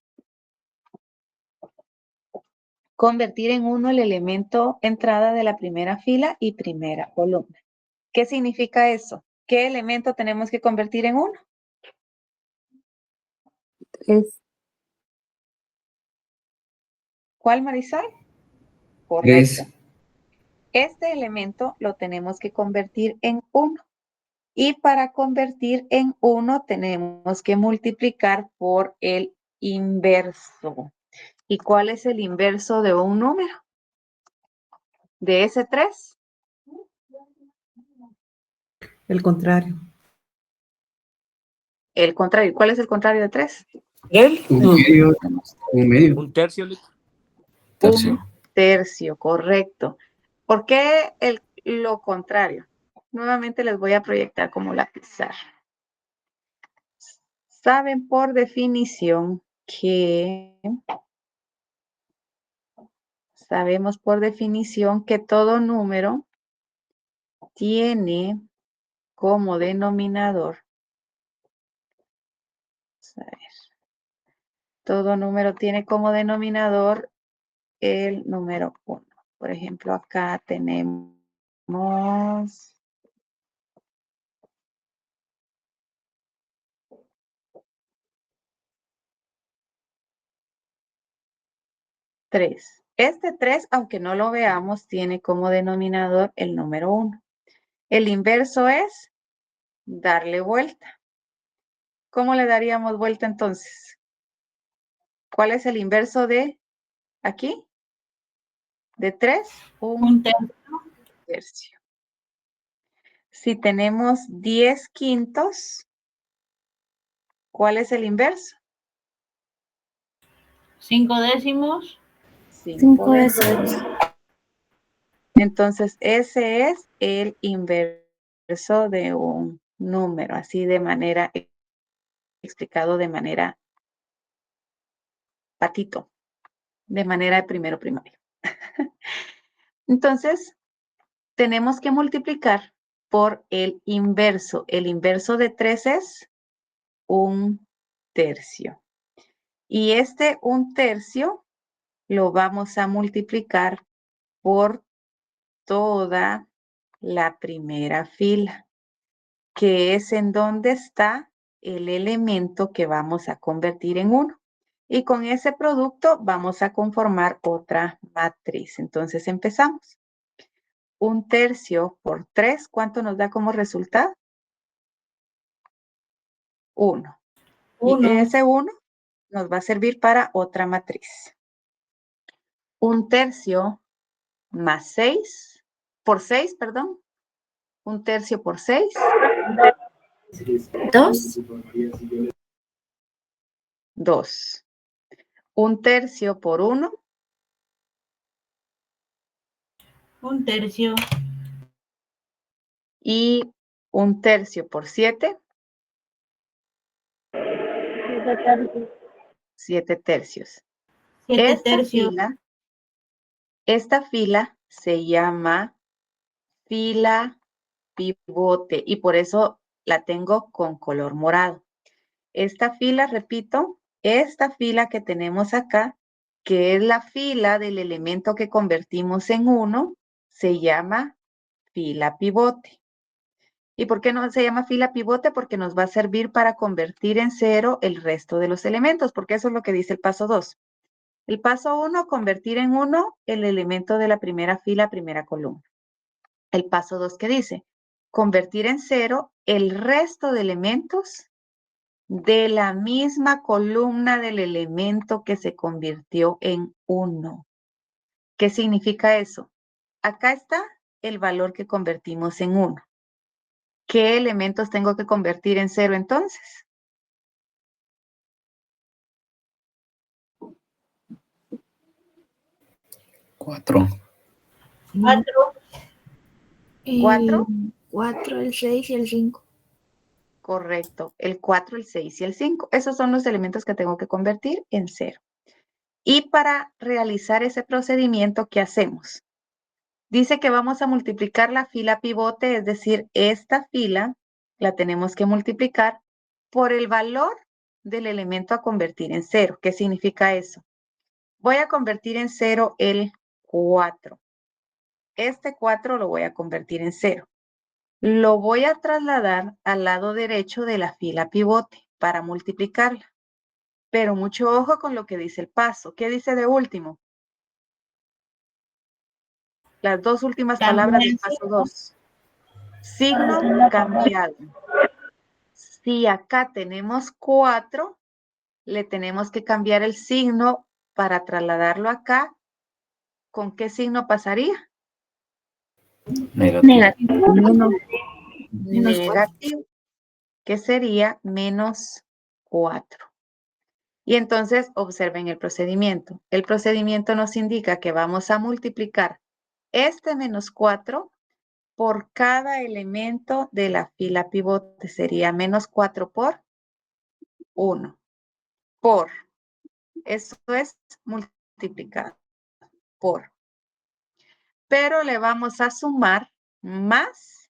Convertir en 1 el elemento entrada de la primera fila y primera columna. ¿Qué significa eso? ¿Qué elemento tenemos que convertir en 1?
3.
¿Cuál, Marisol? Correcto. Este elemento lo tenemos que convertir en 1. Y para convertir en 1 tenemos que multiplicar por el inverso. ¿Y cuál es el inverso de un número? ¿De ese 3?
El contrario.
El contrario. ¿Cuál es el contrario de 3?
Un tercio.
Tercio.
Un tercio, correcto. ¿Por qué lo contrario? Nuevamente les voy a proyectar como la pizarra. Saben por definición que... Sabemos por definición que todo número tiene como denominador. A ver. Todo número tiene como denominador el número 1. Por ejemplo, acá tenemos 3. Este 3, aunque no lo veamos, tiene como denominador el número 1. El inverso es darle vuelta. ¿Cómo le daríamos vuelta entonces? ¿Cuál es el inverso de aquí? ¿De 3? Un tercio. Si tenemos 10 quintos, ¿cuál es el inverso?
5 décimos.
5 décimos. Entonces, ese es el inverso de un número, así de manera, explicado de manera patito, de manera de primero primario. Entonces, tenemos que multiplicar por el inverso. El inverso de 3 es un tercio. Y este un tercio lo vamos a multiplicar por toda la primera fila, que es en donde está el elemento que vamos a convertir en 1. Y con ese producto vamos a conformar otra matriz. Entonces empezamos. Un tercio por 3, ¿cuánto nos da como resultado? 1. Y ese 1 nos va a servir para otra matriz. Un tercio más 6, por 6, perdón. Un tercio por 6.
2.
2. Un tercio por 1.
Un tercio.
Y un tercio por 7. 7 tercios.
7 tercios.
Esta fila se llama fila pivote y por eso la tengo con color morado. Esta fila, repito, esta fila que tenemos acá, que es la fila del elemento que convertimos en 1, se llama fila pivote. ¿Y por qué no se llama fila pivote? Porque nos va a servir para convertir en 0 el resto de los elementos, porque eso es lo que dice el paso 2. El paso 1, convertir en 1 el elemento de la primera fila, primera columna. El paso 2, ¿qué dice? Convertir en 0 el resto de elementos de la misma columna del elemento que se convirtió en 1. ¿Qué significa eso? Acá está el valor que convertimos en 1. ¿Qué elementos tengo que convertir en 0 entonces?
Cuatro.
4.
4, el 6 y el 5.
Correcto. El 4, el 6 y el 5. Esos son los elementos que tengo que convertir en 0. Y para realizar ese procedimiento, ¿qué hacemos? Dice que vamos a multiplicar la fila pivote, es decir, esta fila la tenemos que multiplicar por el valor del elemento a convertir en 0. ¿Qué significa eso? Voy a convertir en 0 el 4. Este 4 lo voy a convertir en 0. Lo voy a trasladar al lado derecho de la fila pivote para multiplicarla. Pero mucho ojo con lo que dice el paso. ¿Qué dice de último? Las dos últimas palabras del paso 2. Signo cambiado. Si acá tenemos 4, le tenemos que cambiar el signo para trasladarlo acá. ¿Con qué signo pasaría?
Negativo.
Negativo, que sería menos 4. Y entonces observen el procedimiento. El procedimiento nos indica que vamos a multiplicar este menos 4 por cada elemento de la fila pivote. Sería menos 4 por 1. Por. Eso es multiplicado por. Pero le vamos a sumar más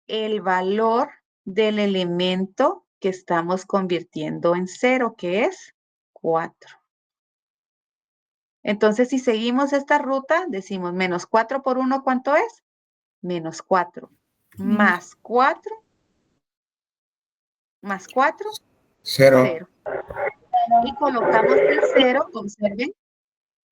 el valor del elemento que estamos convirtiendo en 0, que es 4. Entonces, si seguimos esta ruta, decimos menos 4 por 1, ¿cuánto es? Menos 4. Más 4. Más 4.
0.
0. Y colocamos el 0, observen.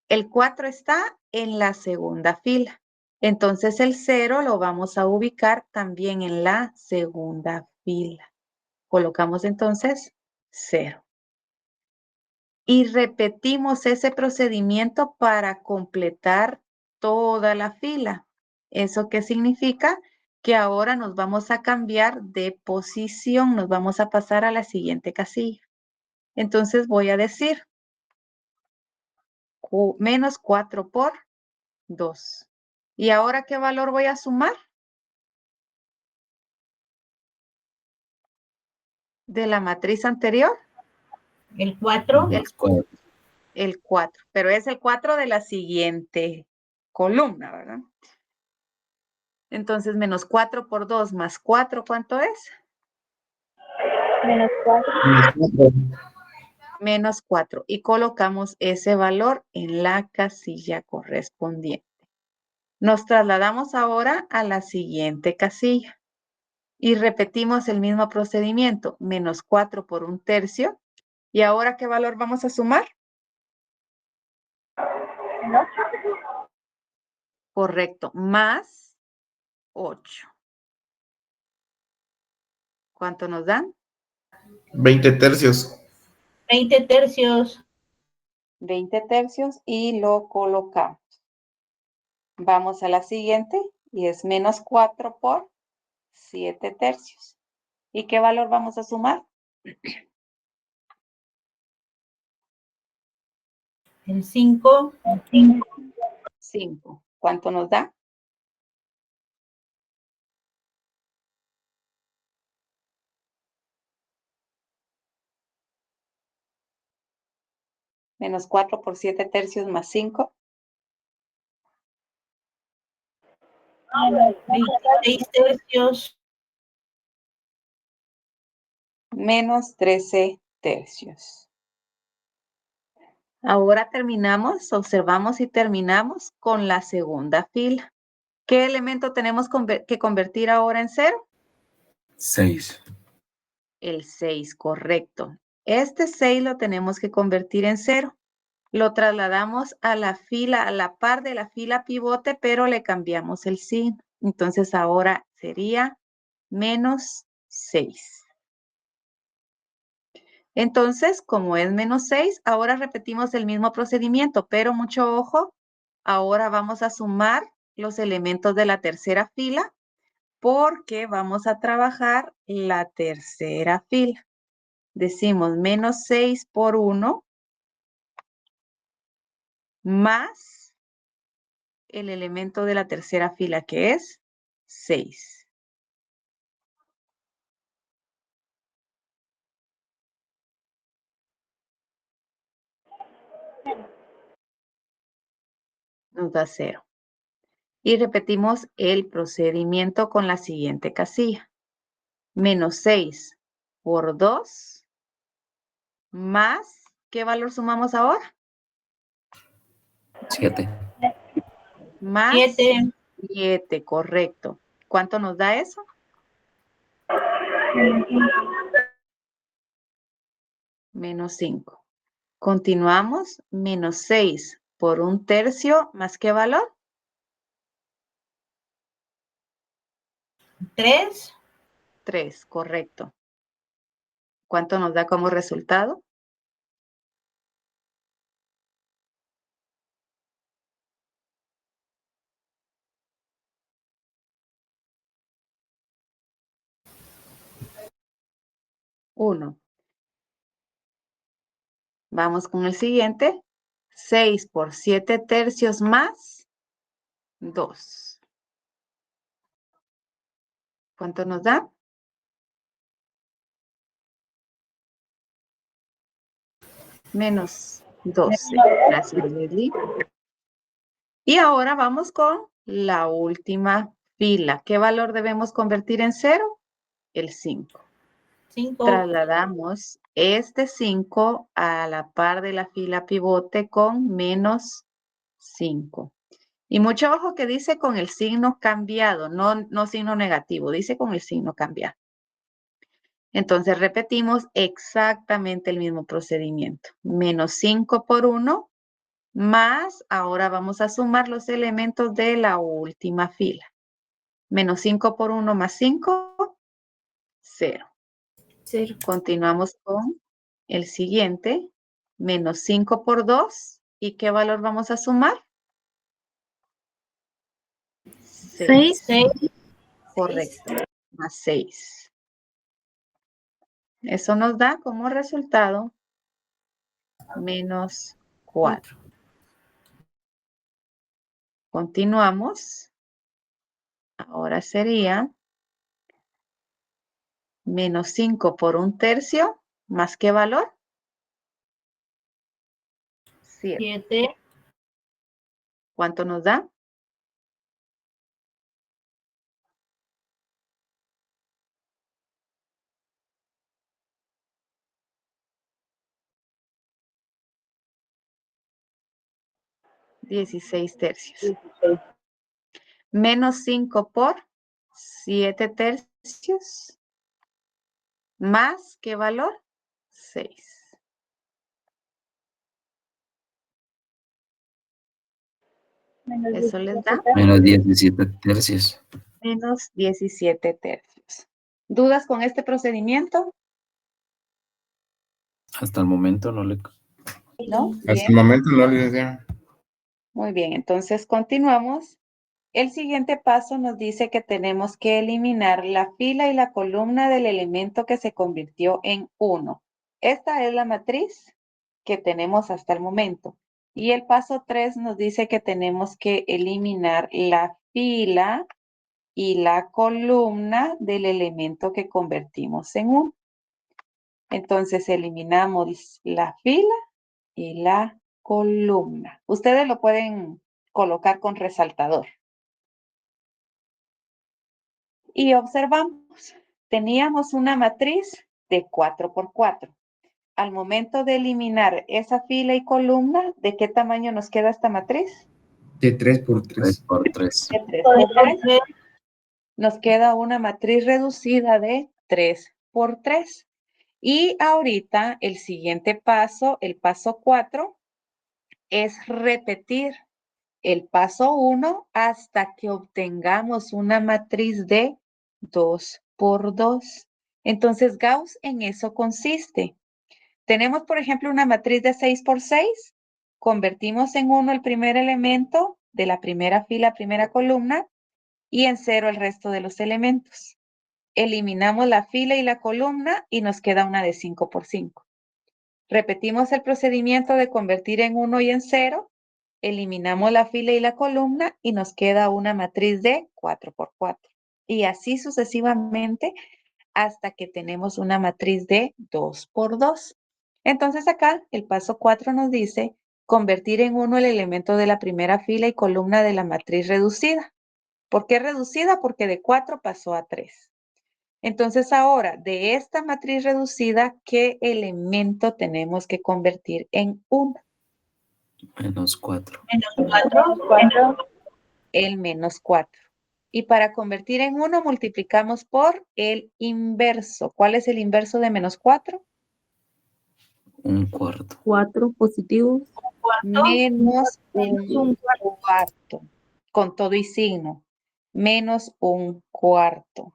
El 4 está en la segunda fila. Entonces, el 0 lo vamos a ubicar también en la segunda fila. Colocamos entonces 0. Y repetimos ese procedimiento para completar toda la fila. ¿Eso qué significa? Que ahora nos vamos a cambiar de posición, nos vamos a pasar a la siguiente casilla. Entonces voy a decir menos 4 por 2. ¿Y ahora qué valor voy a sumar? De la matriz anterior.
El 4.
El 4, pero es el 4 de la siguiente columna, ¿verdad? Entonces, menos 4 por 2 más 4, ¿cuánto es?
Menos 4.
Menos 4. Y colocamos ese valor en la casilla correspondiente. Nos trasladamos ahora a la siguiente casilla. Y repetimos el mismo procedimiento. Menos 4 por 1/3. ¿Y ahora qué valor vamos a sumar? Correcto. Más 8. ¿Cuánto nos dan?
20 tercios.
20 tercios.
20 tercios y lo colocamos. Vamos a la siguiente y es menos 4 por 7 tercios. ¿Y qué valor vamos a sumar?
El 5.
5. ¿Cuánto nos da? Menos 4 por 7 tercios más 5.
26 tercios.
Menos 13 tercios. Ahora terminamos, observamos y terminamos con la segunda fila. ¿Qué elemento tenemos que convertir ahora en 0?
6.
El 6, correcto. Este 6 lo tenemos que convertir en 0. Lo trasladamos a la fila, a la par de la fila pivote, pero le cambiamos el signo. Entonces ahora sería menos 6. Entonces, como es menos 6, ahora repetimos el mismo procedimiento, pero mucho ojo, ahora vamos a sumar los elementos de la tercera fila porque vamos a trabajar la tercera fila. Decimos menos 6 por 1 más el elemento de la tercera fila que es 6. Nos da 0. Y repetimos el procedimiento con la siguiente casilla. Menos 6 por 2 más, ¿qué valor sumamos ahora?
7.
Más
7.
7, correcto. ¿Cuánto nos da eso? Menos 5. Continuamos. Menos 6 por 1/3 más ¿qué valor?
3.
3, correcto. ¿Cuánto nos da como resultado? Uno. Vamos con el siguiente. 6 por 7/3 más 2. ¿Cuánto nos da? Menos 12. Gracias, Leslie. Y ahora vamos con la última fila. ¿Qué valor debemos convertir en 0? El 5.
5.
Trasladamos este 5 a la par de la fila pivote con menos 5. Y mucho ojo que dice con el signo cambiado, no signo negativo, dice con el signo cambiado. Entonces repetimos exactamente el mismo procedimiento. Menos 5 por 1 más, ahora vamos a sumar los elementos de la última fila. Menos 5 por 1 más 5, 0.
0.
Continuamos con el siguiente. Menos 5 por 2. ¿Y qué valor vamos a sumar? 6.
6.
Correcto. Más 6. Eso nos da como resultado menos 4. Continuamos. Ahora sería menos 5 por 1/3 más ¿qué valor? 7. ¿Cuánto nos da? (16/3) Menos 5 por 7/3 más ¿qué valor? 6. Eso les da
Menos 17/3.
menos 17/3. ¿Dudas con este procedimiento?
Hasta el momento no le...
¿No?
Hasta
Bien.
el momento no, licenciado.
Muy bien, entonces continuamos. El siguiente paso nos dice que tenemos que eliminar la fila y la columna del elemento que se convirtió en 1. Esta es la matriz que tenemos hasta el momento. Y el paso 3 nos dice que tenemos que eliminar la fila y la columna del elemento que convertimos en 1. Entonces eliminamos la fila y la columna. Ustedes lo pueden colocar con resaltador. Y observamos, teníamos una matriz de 4 por 4. Al momento de eliminar esa fila y columna, ¿de qué tamaño nos queda esta matriz?
De 3 por 3.
3 por 3.
De 3 por 3. Nos queda una matriz reducida de 3 por 3. Y ahorita el siguiente paso, el paso 4, es repetir el paso 1 hasta que obtengamos una matriz de 2 por 2. Entonces, Gauss en eso consiste. Tenemos, por ejemplo, una matriz de 6 por 6. Convertimos en 1 el primer elemento de la primera fila, primera columna, y en 0 el resto de los elementos. Eliminamos la fila y la columna y nos queda una de 5 por 5. Repetimos el procedimiento de convertir en 1 y en 0. Eliminamos la fila y la columna y nos queda una matriz de 4 por 4. Y así sucesivamente hasta que tenemos una matriz de 2 por 2. Entonces acá el paso 4 nos dice convertir en 1 el elemento de la primera fila y columna de la matriz reducida. ¿Por qué reducida? Porque de 4 pasó a 3. Entonces ahora, de esta matriz reducida, ¿qué elemento tenemos que convertir en 1?
Menos 4.
Menos 4.
El menos 4. Y para convertir en 1 multiplicamos por el inverso. ¿Cuál es el inverso de menos 4?
Un cuarto.
4 positivos.
Menos un cuarto. Con todo y signo. Menos un cuarto.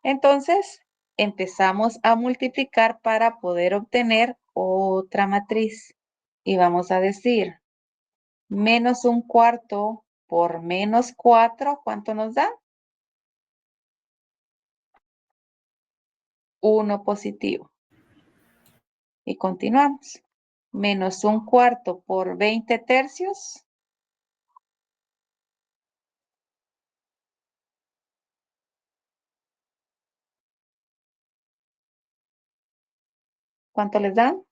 Entonces, empezamos a multiplicar para poder obtener otra matriz. Y vamos a decir, menos un cuarto por menos 4, ¿cuánto nos da? 1 positivo. Y continuamos. Menos un cuarto por 20 tercios. ¿Cuánto les dan?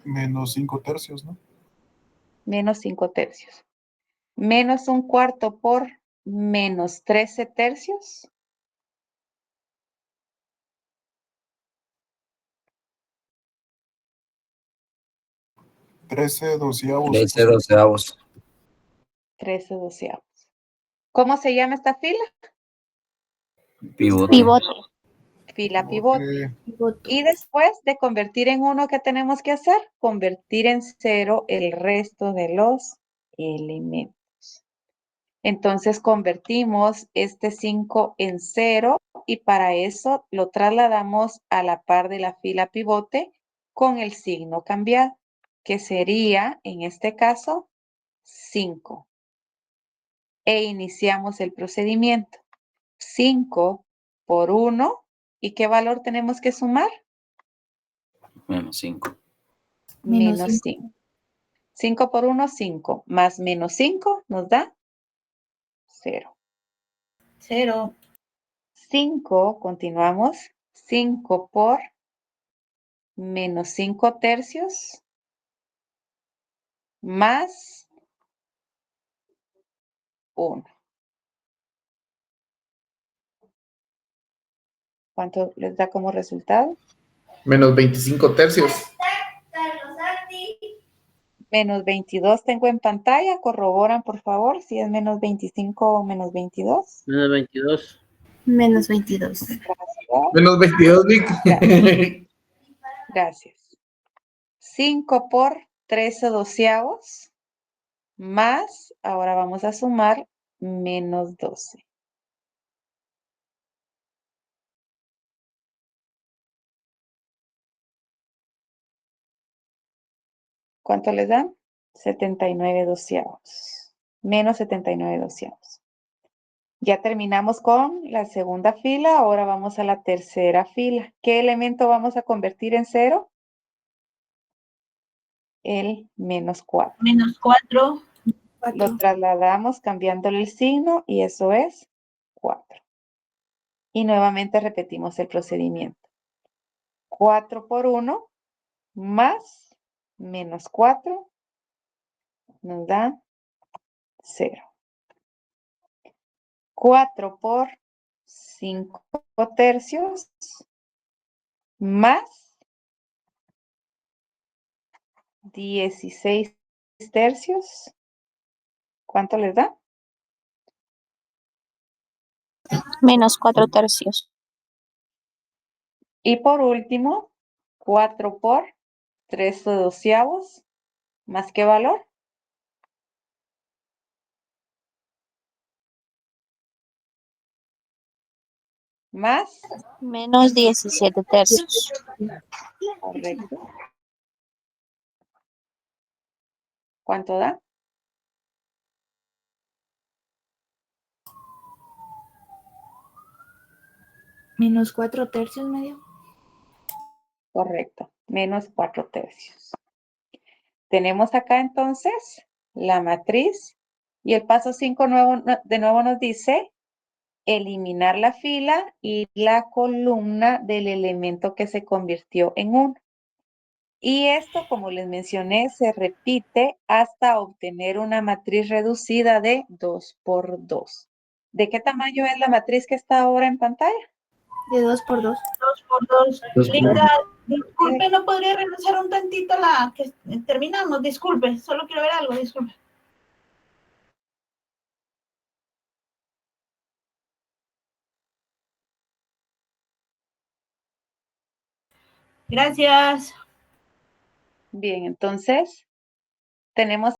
Menos 5 tercios, ¿no?
Menos 5 tercios. Menos un cuarto por menos 13 tercios.
13 doceavos.
13 doceavos.
13 doceavos. ¿Cómo se llama esta fila?
Pivote.
Pivote.
Fila pivote. Y después de convertir en 1, ¿qué tenemos que hacer? Convertir en 0 el resto de los elementos. Entonces convertimos este 5 en 0 y para eso lo trasladamos a la par de la fila pivote con el signo cambiado, que sería, en este caso, 5. E iniciamos el procedimiento. 5 por 1. ¿Y qué valor tenemos que sumar?
Menos 5.
Menos 5. 5 por 1, 5. Más menos 5 nos da 0.
0.
5, continuamos. 5 por menos 5 tercios más 1. ¿Cuánto les da como resultado?
Menos 25 tercios.
Menos 22 tengo en pantalla. Corroboran, por favor, si es menos 25 o menos 22.
Menos 22.
Menos 22.
Menos 22, Vic.
Gracias. 5 por 13 doceavos más, ahora vamos a sumar, menos 12. ¿Cuánto les dan? 79 doceavos. Menos 79 doceavos. Ya terminamos con la segunda fila, ahora vamos a la tercera fila. ¿Qué elemento vamos a convertir en 0? El menos 4.
Menos 4.
Lo trasladamos cambiándole el signo y eso es 4. Y nuevamente repetimos el procedimiento. 4 por 1 más menos 4 nos da 0. 4 por 5 tercios más 16 tercios. ¿Cuánto les da?
Menos 4 tercios.
Y por último, 4 por 13 doceavos. ¿Más qué valor? Más.
Menos 17 tercios.
Correcto. ¿Cuánto da?
Menos 4 tercios medio.
Correcto. Menos 4 tercios. Tenemos acá entonces la matriz y el paso 5 de nuevo nos dice eliminar la fila y la columna del elemento que se convirtió en 1. Y esto, como les mencioné, se repite hasta obtener una matriz reducida de 2 por 2. ¿De qué tamaño es la matriz que está ahora en pantalla?
De 2 por 2.
2 por 2.
2 por
Linda, disculpe, ¿no podría regresar un tantito la que terminamos? Disculpe, solo quiero ver algo, disculpe. Gracias.
Bien, entonces tenemos